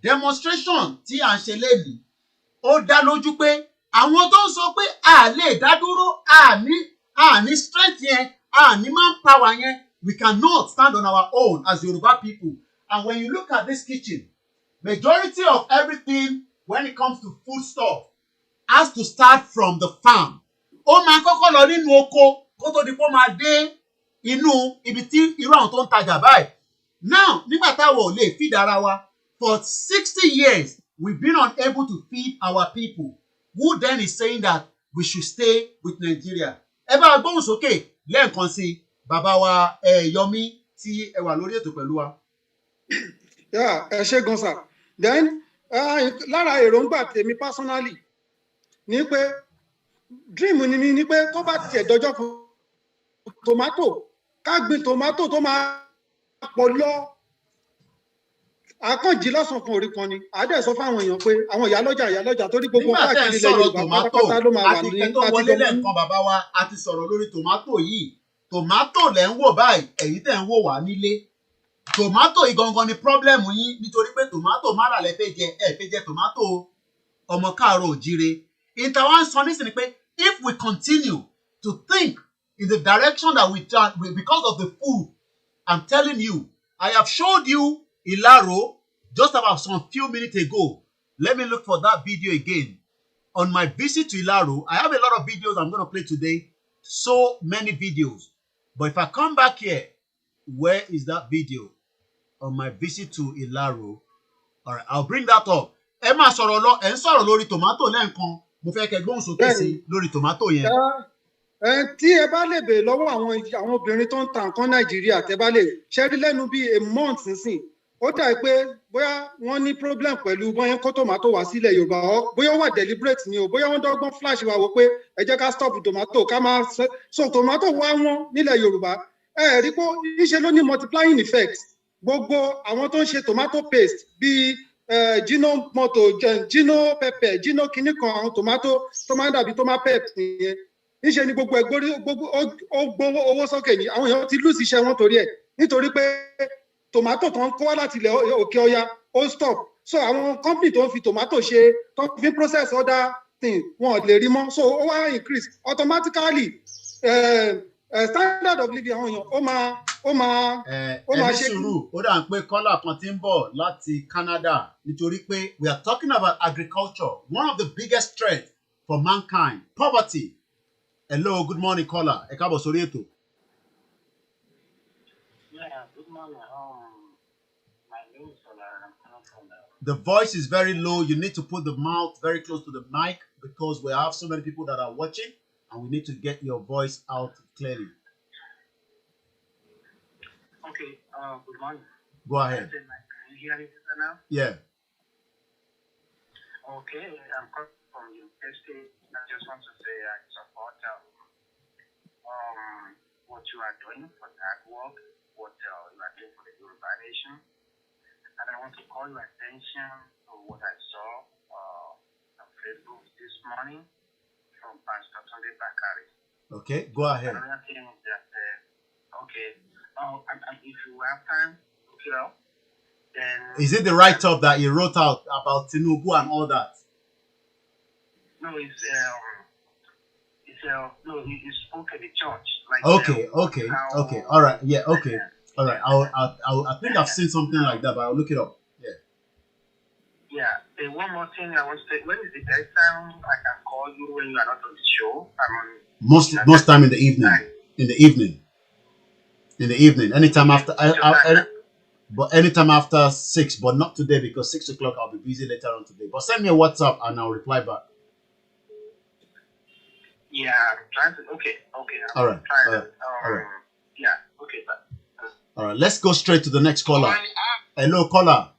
C: Demonstration tí à ń ṣe lénìí ó dá lójú pé àwọn tó ń sọ pé a lè dá dúró, a ní strength yẹn, a ní manpower yẹn, we cannot stand on our own as Yoruba people. And when you look at this kitchen, majority of everything when it comes to food stuff has to start from the farm. Ó máa kọ́kọ́ lọ nínú oko kó tó di pé ó máa dé inú ibi tí irú àwọn tó ń tajà báyìí. Now, nígbà táwọn ò lè feed ara wa, for 60 years, we've been unable to feed our people. Who then is saying that we should stay with Nigeria? Ẹ bá gbóhùn sókè lẹ́ẹ̀kan sí bàbá wa Yomi tí ẹ wà lórí ètò pẹ̀lú wa.
P: Ẹ ṣé gan sir. Then lára èròǹgbà tèmi personally ni pé dream ni mi ni pé tó bá tiẹ̀ dọjọ́ fún tomato ká gbin tomato tó máa pọ̀ lọ. Àkànjì lọ́sàn fún orí kan ni àádẹ́ sọ fáwọn èèyàn pé àwọn ìyálọ́jà torí gbogbo káàkiri ilẹ̀ Yorùbá pátápátá ló máa wà ní
C: àti lẹ́ẹ̀kan bàbá wa a ti sọ̀rọ̀ lórí tomato yìí. Tomato lẹ́ ń wò báyìí ẹ̀yin tẹ̀ ń wò wá nílé. Tomato ìgangan ni problem yín nítorí pé tomato mara lẹ fẹ́ jẹ ẹ fẹ́ jẹ tomato ọmọ káàárọ̀ òjíire. Ìtàwọn sọ nísìnyí ni pé if we continue to think in the direction that we done because of the food, I'm telling you, I have showed you Ilaro just about some few minutes ago. Let me look for that video again. On my visit to Ilaro, I have a lot of videos I'm going to play today. So many videos. But if I come back here, where is that video? On my visit to Ilaro. All right, I'll bring that up. Ẹ máa sọ̀rọ̀ lọ, ẹ ń sọ̀rọ̀ lórí tomato lẹ́ẹ̀kan. Mo fẹ́ kẹ́ gbóhùn sókè sí lórí tomato yẹn.
P: Tí ẹ bá lè bèèrè lọ́wọ́ àwọn obìnrin tó ń ta nǹkan Nàìjíríà tẹ́ bá lè ṣẹ́rí lẹ́nu bíi a month nísìn. Ó dà pé bóyá wọ́n ní problem pẹ̀lú bóyá kó tomato wá sílẹ̀ Yorùbá bóyá wọ́n wà deliberate ni o bóyá wọ́n dọ́gbọ́n flash wa wò pé ẹ jẹ́ ká stop tomato ká máa so tomato wá wọ́n nílẹ̀ Yorùbá. Ẹ rí pé níṣe ló ní multiplying effect. Gbogbo àwọn tó ń ṣe tomato paste bíi Gino moto, Gino pepper, Gino kinní kan àwọn tomato tó máa ń dàbí tomato pep nìyẹn. Níṣe ni gbogbo ẹgbẹ́ gbogbo owó sókè ni àwọn èèyàn ti lose iṣẹ́ wọn torí ẹ̀ nítorí pé tomato tó ń kó wá láti ilẹ̀ òkè ọya ó stop. So àwọn company tó ń fi tomato ṣe tó ń fi process other thing wọn ò lè rí mọ́. So ó wá increase automatically standard of living àwọn èèyàn ó máa ṣe.
C: Sùúrù ó dà ń pé kọ́là kan ti ń bọ̀ láti Canada nítorí pé we are talking about agriculture, one of the biggest threats for mankind, poverty. Hello, good morning caller. Ẹ káàbọ̀ sórí ètò.
H: Yeah, good morning. My name is Solar. I'm coming from
C: The voice is very low. You need to put the mouth very close to the mic because we have so many people that are watching and we need to get your voice out clearly.
H: Okay, good morning.
C: Go ahead.
H: Can you hear me better now?
C: Yeah.
H: Okay, I'm coming from University. I just want to say I support what you are doing for that work, what you are doing for the Yoruba nation. And I want to call your attention to what I saw on Facebook this morning from Pastor Tunde Bakari.
C: Okay, go ahead.
H: Another thing is that, and if you have time, then...
C: Is it the write-up that he wrote out about Tinubu and all that?
H: No, it's No, he spoke at the church. Like,
C: Okay. All right. Yeah. Okay. All right. I think I've seen something like that, but I'll look it up. Yeah.
H: Yeah. And one more thing I want to say: when is the best time I can call you when you are not on the show?
C: Most time in the evening. In the evening. Anytime after. But anytime after 6, but not today because 6 o'clock I'll be busy later on today. But send me a WhatsApp and I'll reply back.
H: Yeah, I'm trying to. Okay.
C: All right.
H: Yeah. Okay.
C: All right. Let's go straight to the next caller. Hello, caller.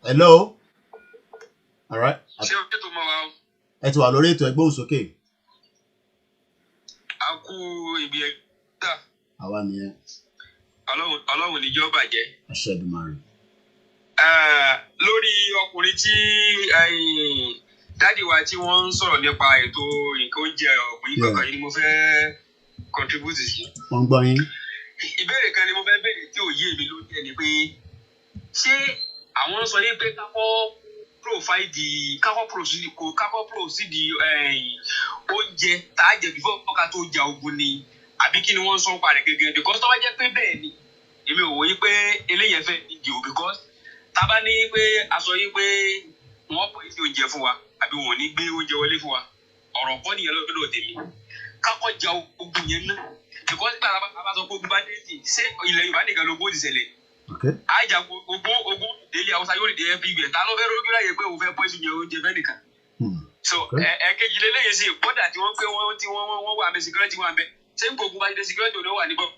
C: Hello. All right. Ẹ ti wà lórí ètò ẹgbẹ́ òsókè. Àwa nìyẹn.
Q: Ọlọ́run ní jọ́ bàjẹ́.
C: Aṣẹ́dùmarè.
Q: Lórí ọkùnrin tí dádì wa tí wọ́n ń sọ̀rọ̀ nípa ètò nǹkan oúnjẹ ọ̀gbìn kankan yìí ni mo fẹ́ contribute sí.
C: Wọ́n gbọ́ yín.
Q: Ìbéèrè kan ni mo fẹ́ béèrè tí ò yé mi ló jẹ́ ni pé ṣé àwọn sọ yín pé kákọ́ proceed oúnjẹ tá a jẹ before ká tó jà ogun ni àbí kí ni wọ́n sọ ń parẹ́ gẹ́gẹ́ because tó bá jẹ́ pé bẹ́ẹ̀ ni èmi ò wòye pé eléyẹn fẹ́ ìdí o because tá a bá ní pé a sọ yín pé wọ́n pè é sí oúnjẹ fún wa àbí wọn ò ní gbé oúnjẹ wọlé fún wa ọ̀rọ̀ kọ́ nìyẹn lọ́dọ̀ tèmi kákọ́ jà ogun yẹn náà because nígbà tá a bá sọ pé ogun bá dé sí ṣé ilẹ̀ Yorùbá nìkan ló gbóòdì ṣẹlẹ̀ àjà ogun délé Haúsá yóò dé everywhere ta ló fẹ́ rójú láyé pé òun fẹ́ pọ́ sí oúnjẹ fẹ́ nìkan so ẹ̀kejì lélẹ́yìn sí bọ́dà tí wọ́n pé wọ́n wà mẹ́ security wà mẹ́ ṣé n kò gun bá ṣe security òní wà níbọ̀.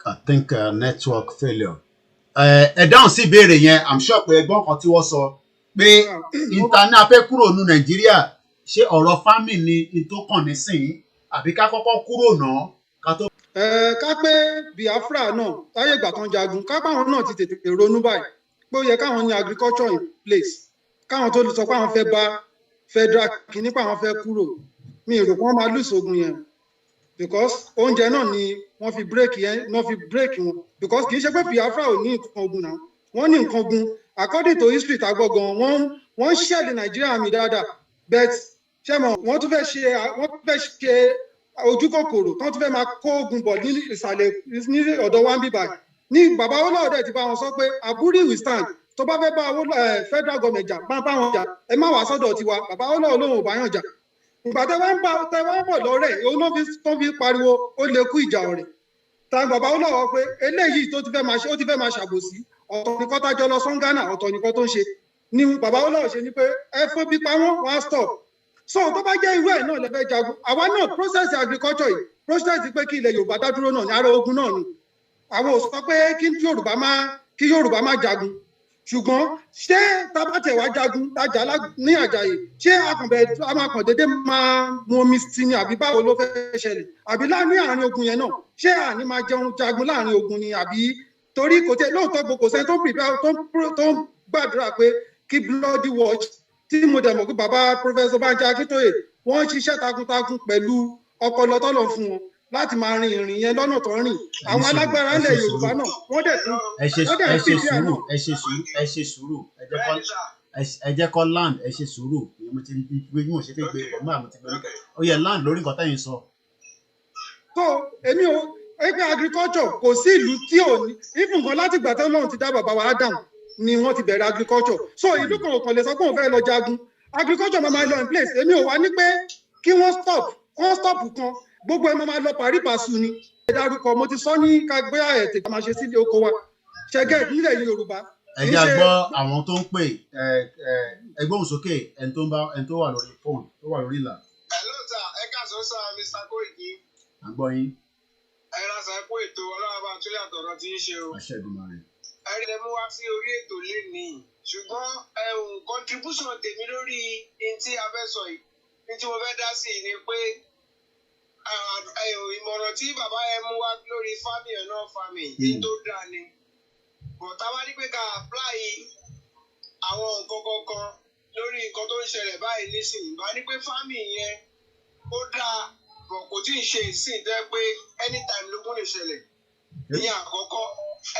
C: I think network failure. Ẹ dáhùn sí ìbéèrè yẹn I'm sure pé ẹgbọ́n kan tí wọ́n sọ pé ìtàní afẹ́ kúrò ní Nàìjíríà ṣé ọ̀rọ̀ famine ni tó kàn nísìnyí àbí ká kọ́kọ́ kúrò náà ká tó.
P: Ká pé Biafra náà táyé ìgbà kan jagun ká páwọn náà ti tètè ronú báyìí pé ó yẹ káwọn ní agriculture in place káwọn tó sọ pé àwọn fẹ́ bá federal kìíní pé àwọn fẹ́ kúrò mi rò pé wọ́n máa lùsọ ogun yẹn because oúnjẹ náà ni wọ́n fi break wọn because kì í ṣe pé Biafra ò ní nǹkan ogun náà wọ́n ní nǹkan ogun according to history tàgbọ́ gan wọ́n ṣẹ̀lẹ̀ Nàìjíríà mi dáadáa but ṣé mo wọ́n tún fẹ́ ṣe ojú kòkòrò kan tún fẹ́ máa kó ogun bọ̀ ní ìsàlẹ̀ ní ọ̀dọ̀ wa ń bíbà ní bàbá Awólọ́wọ̀ dẹ̀ ti bá wọn sọ pé àbúrí we stand tó bá fẹ́ bá federal government jà bá wọn jà ẹ má wàá sọ́dọ̀ tiwa bàbá Awólọ́wọ̀ lòun ò bá yàn jà ìgbà tẹ wá ń bọ̀ lọ́rẹ̀ òun náà tó fi pariwo ó lè kú ìjà ọ̀rẹ́ ta bàbá Awólọ́wọ̀ pé eléyìí tó ti fẹ́ máa ṣàbòsí ọ̀tọ̀ nìkan tájọ lọ sọ́ngánà ọ̀tọ̀ nìkan tó ń ṣe ni bàbá Awólọ́wọ̀ ṣe ni pé ẹ fún pípa wọn á stop so tó bá jẹ́ irú ẹ̀ náà lẹ́fẹ̀ẹ́ jagun àwa náà process agriculture yìí process pé kí ilẹ̀ Yorùbá dá dúró náà ní ara ogun náà ni àwọn ò sọ pé kí Yorùbá má jagun ṣùgbọ́n ṣé tabatẹ̀ wá jagun tajà ní Àjàyè ṣé akàn dédé máa mu omi sí ni àbí báwo ló fẹ́ ṣẹlẹ̀ àbí láàrin àárín ogun yẹn náà ṣé àní máa jẹun jagun láàrin ogun ni àbí torí kò tẹ lóòótọ́ gbogbo sẹ́ni tó ń prepare tó ń gbàdúrà pé kí bloody watch tí mo dẹ̀ mọ̀ pé bàbá Professor Banji Akintoye wọ́n ń ṣiṣẹ́ takuntakun pẹ̀lú ọpọlọ tọ́lọ̀ fún wọn láti máa rin ìrìn yẹn lọ́nà tó rìn àwọn alágbára ilẹ̀ Yorùbá náà wọ́n dẹ̀ tún
C: ẹ ṣe sùúrù ẹ jẹ́ kó land ẹ ṣe sùúrù mo ti gbé mo ṣe fẹ́ gbé ọmọ àmọ́ ti gbé ó yẹ land lórí nǹkan tẹ́yìn sọ.
P: so èmi ò ẹgbẹ́ agriculture kò sí ìlú tí ò ní even kan láti gbà tán lọ́run ti dá bàbá wa Adam ni wọ́n ti bẹ̀rẹ̀ agriculture so ìlú kan ò kàn lè sọ pé òun fẹ́ lọ jagun agriculture máa lọ in place èmi ò wá ní pé kí wọ́n stop kan gbogbo ẹ máa lọ parí pàṣù ni ẹ dárúkọ mo ti sọ ní kagbé àyẹ̀tẹ̀ ká máa ṣe sílé oko wa ṣẹgẹ́ ìpínlẹ̀ Yorùbá.
C: ẹ jẹ́ àgbọ́ àwọn tó ń pè ẹgbẹ́ òsókè ẹni tó wà lórí fóònù tó wà lórí ìlà.
R: hello sir ẹ káàsán sir Mr. Koiki.
C: à ń gbọ́ yín.
R: ẹ ránṣẹ́ kó ètò ọlọ́run bá tó yàtọ̀ ọ̀rọ̀ tí ń ṣe o.
C: àṣẹ Èdùmàrè.
R: ẹ rí ẹ mú wá sí orí ètò lénìí ṣùgbọ́n contribution tèmi lórí ní tí a fẹ́ sọ yìí ní tí mo fẹ́ dá sí ni pé ìmọ̀ràn tí bàbá yẹn mú wá lórí farming and non-farming ní tó dáa ni bọ̀tá wá ní pé ká apply àwọn nǹkan kankan lórí nǹkan tó ń ṣẹlẹ̀ báyìí nísìnyí bá ní pé farming yẹn ó dáa but kò tí ì ṣe ìsìn tó yẹ pé anytime lógún lè ṣẹlẹ̀. Ìyẹn àkọ́kọ́.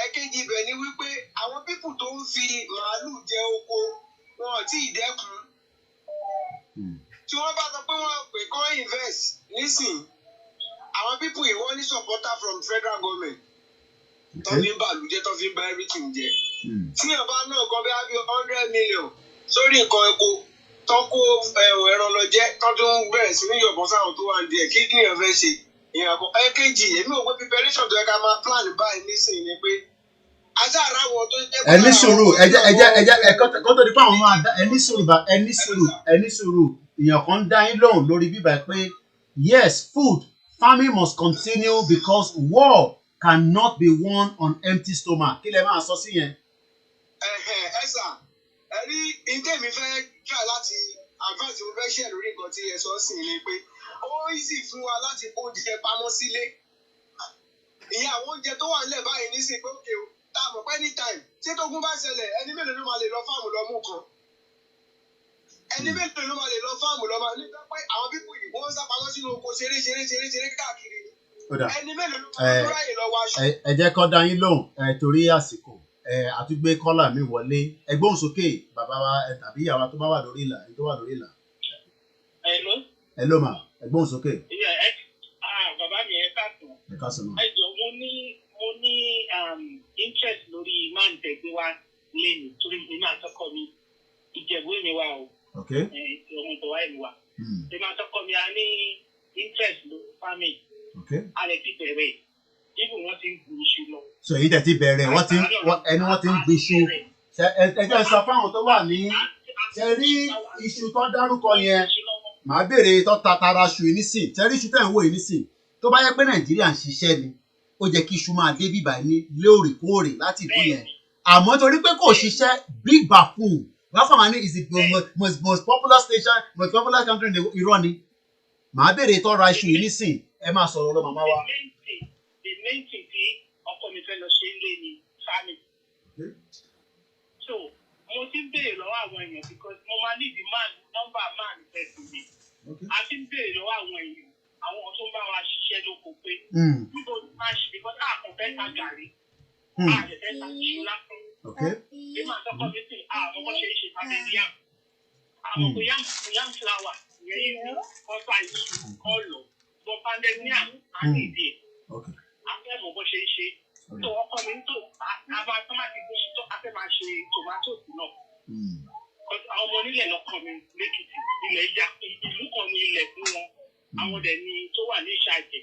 R: Ẹ̀kejì ibẹ̀ ni wípé àwọn pípù tó ń fi màálù jẹ oko wọn ò tí ì dẹ́kun. Tí wọ́n bá sọ pé wọ́n pè kọ́ invest nísìn, àwọn pípù yìí wọ́n ní supporter from federal government. Tó fi ń bàlújẹ́, tó fi ń ba everything jẹ́. Tí yàn bá náà kan bí i 100 million sórí nǹkan epo tó kó ẹran lọ jẹ́ tó tún bẹ̀rẹ̀ sí ní yọ̀bọ̀n sáwọn tó wà ní díẹ̀ kí nìyẹn fẹ́ ṣe. Ìyẹn àkọ́ ẹ̀kejì èmi ò pé preparation tó yẹ ká máa plan báyìí nísìnyí ni pé ajá ara wọn tó jẹ́.
C: Ẹni sùúrù ẹ̀kọ́ tó di pé àwọn máa dá ẹni sùúrù èèyàn kan dá yín lóhùn lórí bíbá pé yes, farming must continue because war cannot be won on empty stomach. Kí lẹ máa sọ sí yẹn?
R: Ẹ̀sà ẹ̀rí ìdé mi fẹ́ try láti advance mo fẹ́ ṣe lórí nǹkan tí ẹ sọ sí ni pé ó easy fún wa láti kó oúnjẹ pamọ́ sílé. Ìyẹn àwọn oúnjẹ tó wà nílẹ̀ báyìí nísìnyí pé òkè o tá a mọ̀ pé anytime tí tógun bá ṣẹlẹ̀ ẹni mélòó ló máa lè lọ fáàmù lọ mú kan. Ẹni mélòó ló máa lè lọ fáàmù lọ máa nígbà pé àwọn pípù yìí wọ́n ń sá pamọ́ sínú oko ṣeré káàkiri. Ẹni mélòó ló máa ráyè lọ wá aṣọ.
C: Ẹ jẹ́ kó dá yín lóhùn torí àsìkò àtúgbé kọ́là mi wọlé ẹgbọ́n sókè bàbá wa tàbí ìyàwó tó bá wà lórí ìlà Hello ma ẹgbọ́n sókè.
S: Bàbá mi ẹ káàtó. Ẹ jọ mo ní interest lórí máa ń tẹ̀gbẹ́ wa lẹ́nu torí èmi àtọkọ mi Ìjẹ̀bú èmi wa o. Ọmọ ìtọ́wá èmi wa. Èmi àtọkọ mi a ní interest lórí farming. A lè ti bẹ̀rẹ̀ ibu wọn ti ń gbin iṣu lọ.
C: So èyí tẹ̀ ti bẹ̀rẹ̀ wọ́n ti ń gbin iṣu. Ẹjẹ́ sọ fáwọn tó wà ní ṣe rí iṣu tó dárúkọ yẹn màá béèrè tó tatara iṣu yìí nísìn ṣe rí iṣu tẹ̀ ń wò yìí nísìn tó bá yẹ pé Nàìjíríà ń ṣiṣẹ́ ni ó jẹ́ kí iṣu máa dé bíbá ní lóòrèkóòrè láti ìlú yẹn àmọ́ torí pé kò ṣiṣẹ́ big baffoon wọ́n fọwọ́n ní is the most popular station most popular country in the irọ́ ni màá béèrè tó ra iṣu yìí nísìn ẹ máa sọ̀rọ̀ lọ màmá wa.
S: The main thing tí ọkọ mi fẹ́ lọ ṣe ń lé ní farming. So mo ti ń béèrè lọ́wọ́ àwọn èèyàn because mo máa ní demand number man fẹ́ sí mi. A ti ń béèrè lọ́wọ́ àwọn èèyàn àwọn tó ń bá wa ṣiṣẹ́ lóko pé níbo ni máa ṣe because àkàn fẹ́ ta gàrí àjẹ fẹ́ ta iṣu lásán. Bí màá tọ́kọ mi sìn àwọn ọmọ ṣe é ṣe pàtẹ́lì yàm. Àwọn kò yàm flower yẹn yìí kọ́ta iṣu kọ́ lọ. But pandemia á ní ìdí ẹ̀. Afẹ́mọ̀ bó ṣe ń ṣe. Tó ọkọ mi ń tò àbá tọ́mátì bó ṣe tó afẹ́ máa ṣe tòmátòsì náà. Àwọn ọmọ onílẹ̀ lọ́kàn mi lẹ́kìtì ilẹ̀ ìjà ìlú kan ní ilẹ̀ fún wọn. Àwọn dẹ̀ ni tó wà ní ìṣàjẹ̀.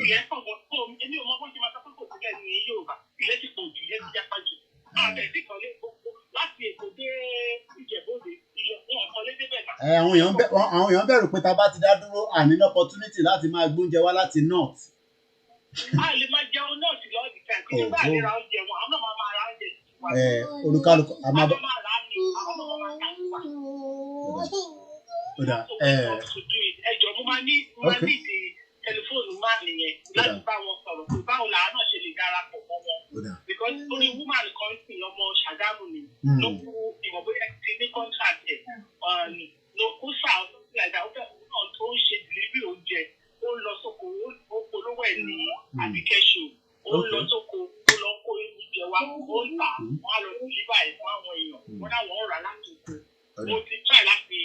S: Ilẹ̀ kọ̀ọ̀kan tó èmi ò mọ bó ṣe máa sọ pé kò sílẹ̀ ní Yorùbá. Ilẹ̀ ti pọ̀ jù ilẹ̀ ti jápa jù. Àbẹ̀ ti kọ́lé gbogbo láti Èkó dé Ìjẹ̀bú-Òde ilẹ̀ fún ọ̀kan lédè bẹ̀ náà.
C: Àwọn èèyàn bẹ̀rù pé tá a bá ti dá dúró àní ní opportunity láti máa gbóúnjẹ wá láti north.
S: A lè máa jẹun náà sí lọ́ọ̀dì kan kí ní bá lè ra oúnjẹ wọn àwọn náà máa ra oúnjẹ tiwa.
C: Olúkálùkù a máa
S: bá àwọn máa rà á ní àwọn náà máa ta tiwa. Ẹjọ́ mo máa ní ìdí tẹlifóònù máa nìyẹn láti bá wọn sọ̀rọ̀ pé báwo làá náà ṣe lè darapọ̀ mọ́ wọn. Because orí woman kan sì ọmọ Ṣàgámù ni ló kú ìmọ̀ bóyá ti ní contract ẹ̀ ló kú sáà ó sì àjà ó fẹ́ òun náà tó ń ṣe delivery oúnjẹ ó lọ sóko ó polówó ẹ̀ ní àbíkẹ́ṣù ó lọ sóko ó lọ kó oúnjẹ wa ó ń tà wọ́n á lọ deliver ẹ̀ fún àwọn èèyàn wọ́n náà wọ́n rà láti oko. Mo ti try láti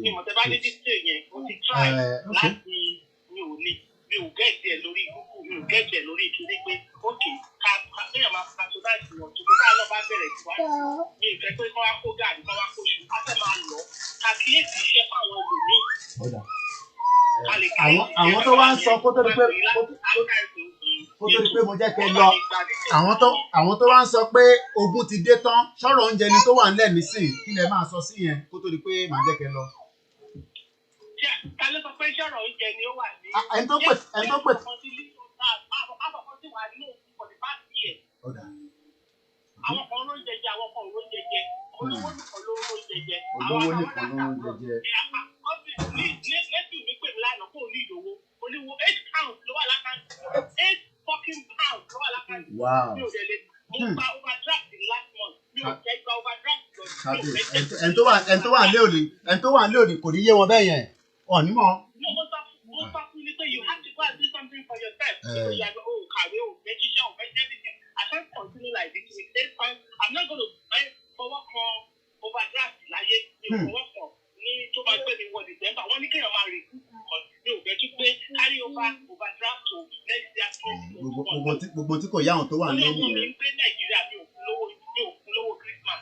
S: ìmọ̀tẹ́ bá ní dísè yẹn mo ti try láti mi ò gẹ̀ẹ́sì ẹ̀ lórí Google mi ò gẹ̀ẹ́sì ẹ̀ lórí ìkíní pé okay ká kéèyàn máa patronize wọn tó bá lọ bá bẹ̀rẹ̀ síwájú mi ì fẹ́ pé kọ́ wá kó gàdí kọ́ wá kó ṣù á fẹ́ máa lọ ká kíyèsí iṣẹ́ fáwọn ẹlòmíì.
C: Àwọn tó wá ń sọ kó tó di pé mo jẹ́ kẹ́ lọ àwọn tó wá ń sọ pé ogun ti dé tán ṣọ́rọ̀ oúnjẹ ni tó wà ńlẹ̀ nísìn kí lẹ máa sọ sí yẹn kó tó di pé màá jẹ́ kẹ́ lọ.
S: Ta ló sọ pé ṣọ́rọ̀ oúnjẹ ni ó wà ní.
C: Ẹni tó pè.
S: Àwọn kan ló ń jẹjẹ àwọn kan ló ń jẹjẹ olówó nìkan ló ń jẹjẹ. Lẹ́sìn mi pè mí lánàá kó o ní ìdòwò oníwo 8 pounds ló wà lákàntì 8 fucking pounds ló wà lákàntì. Mi ò dẹ̀ lè mo gba overdraft last month mi ò jẹ́ gba overdraft lọ.
C: Ẹni tó wà ní òní kò ní yé wọn bẹ́ẹ̀ yẹn ọ̀ ní mọ̀.
S: Mo sọ fún mi pé you have think for yourself. Because you are career, education, everything. I can't continue like this. With this time, I'm not going to work on overdraft. Work on to my baby what is them. But when you can marry, you get to pay carry overdraft to next year.
C: Gbogbo tí kò yá àwọn tó wà ní ẹni yẹn.
S: Nàìjíríà mi ò fún lówó Christmas.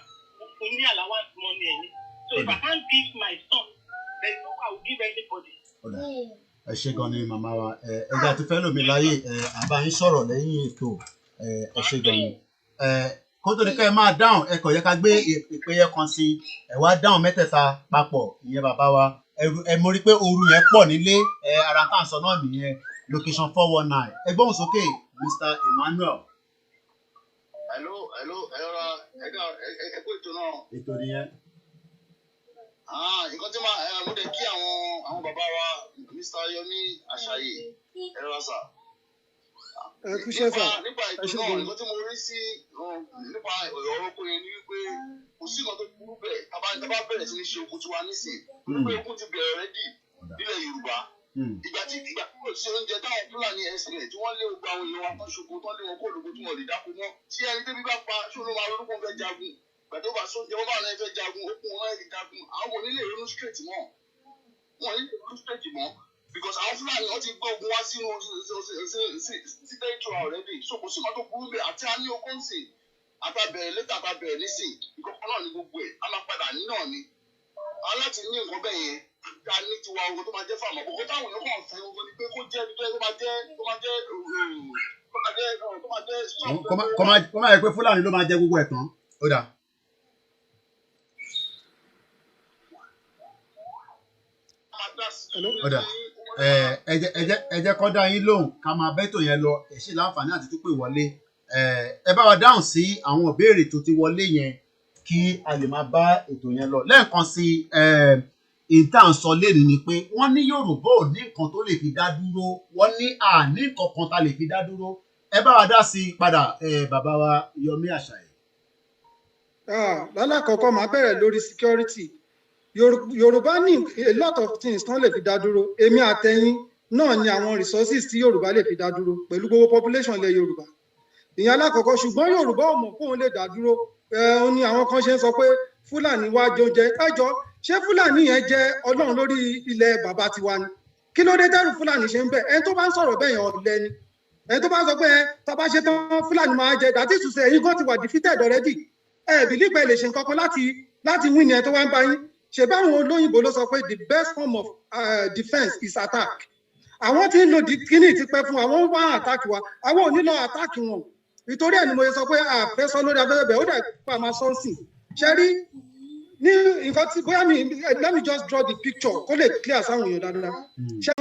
S: Fún ní allowance money ẹni. So if I can't give my son, there is no way I will give anybody.
C: Ẹ ṣé gan ni màmá wa ẹgbẹ́ àti fẹ́ lómi láyé àbá yín sọ̀rọ̀ lẹ́yìn ètò ẹ ṣé gan ni. Kó tó ní ká ẹ máa dáhùn ẹ kò yẹ ká gbé ìpéyẹ kan sí ẹ wá dáhùn mẹ́tẹ̀ẹ̀ta papọ̀ ìyẹn bàbá wa ẹ mo rí pé ooru yẹn pọ̀ nílé ara tá à ń sọ náà nìyẹn location 419 ẹ gbóhùn sókè Mr. Emmanuel.
R: Hello, ẹ kó ètò náà.
C: Ètò nìyẹn.
R: Nǹkan tí mo dẹ̀ kí àwọn bàbá wa Mr. Yomi Asaye ẹ̀rọ àṣà. Nípa ètò náà nǹkan tí mo rí sí nípa ọ̀rọ̀ oko yẹn ni wípé kò sí nǹkan tó burú bẹ́ẹ̀ tá bá bẹ̀rẹ̀ sí ní ṣe oko tiwa nísìn wípé oko ti bẹ̀rẹ̀ rẹ́dì nílẹ̀ Yorùbá. Ìgbà kò sí oúnjẹ táwọn Fúlàní ẹ̀sìn tí wọ́n lé ogun àwọn èèyàn wa tán ṣoko tán lé wọn kó olùkó tí wọ́n lè dáko mọ́ tí ẹni tẹ́bí bá pa ṣó ló máa lórúkọ fẹ́ jagun gbàdé bá sóúnjẹ wọn bá náà fẹ́ jagun okùn wọn láì jagun àwọn onílé ìrònú straight mọ́ wọn ní ìrònú straight mọ́ because àwọn Fúlàní wọn ti gbé ogun wá sínú sí territory already so kò sí nǹkan tó burú bẹ́ẹ̀ àti àní okó ń sìn àtàbẹ̀rẹ̀ létà àtàbẹ̀rẹ̀ nísìn ìkọ̀kan náà ní gbogbo ẹ̀ a máa padà ní náà ni aláti ní nǹkan bẹ́ẹ̀ yẹn ká ní tiwa owó tó máa jẹ́ fáwọn ọkọ̀ táwọn èèyàn kàn fẹ́ owó ni pé kó jẹ́ tó máa jẹ́
C: kó máa yẹ pé Fúlàní ló máa jẹ gbogbo ẹ̀ tán ó dà. Ọ̀dà ẹ jẹ́ kó dá yín lóhùn ká máa bẹ́tò yẹn lọ ẹ ṣe láǹfààní àti tó pè wọlé ẹ bá wa dáhùn sí àwọn ìbéèrè tó ti wọlé yẹn kí a lè máa bá ètò yẹn lọ lẹ́ẹ̀kan sí ìta ń sọ lẹ́nu ni pé wọ́n ní Yorùbá ò ní nǹkan tó lè fi dá dúró wọ́n ní àní nǹkan kan tá lè fi dá dúró ẹ bá wa dá sí padà bàbá wa Yomi Asaye.
P: Lálákọ̀ọ́kọ́ máa bẹ̀rẹ̀ lórí security Yorùbá ní a lot of things tán lè fi dá dúró èmi àtẹ̀yin náà ni àwọn resources tí Yorùbá lè fi dá dúró pẹ̀lú gbogbo population ilẹ̀ Yorùbá ìyẹn alákọ̀ọ́kọ́ ṣùgbọ́n Yorùbá ò mọ̀ kóun lè dá dúró ó ní àwọn kan ṣe ń sọ pé Fúlàní wá jọjẹ ẹjọ́ ṣé Fúlàní yẹn jẹ́ Ọlọ́run lórí ilẹ̀ bàbá tiwa ni kí ló dé tẹ́rù Fúlàní ṣe ń bẹ̀ ẹni tó bá ń sọ̀rọ̀ bẹ́ẹ̀ yẹn ọ̀lẹ ni ẹni tó bá sọ pé tá bá ṣe tán Fúlàní máa jẹ that is to say ẹ̀yin gan ti wà defeated already believe lè ṣe nǹkan kan láti win yẹn tó wá ń bá yín ṣe báwọn olóyìnbó ló sọ pé the best form of defence is attack àwọn tí ń lo kíní ti pẹ́ fún àwọn wá attack wa àwọn ò ní lọ attack wọn nítorí ẹ̀ ni mo sọ pé àfẹ́sọ lórí afẹ́fẹ́ bẹ̀ ó dẹ̀ pa máa sọ́ọ̀sì ṣe rí ní nǹkan tí bóyá let me just draw the picture kó lè clear sáwọn èèyàn dáadáa ṣé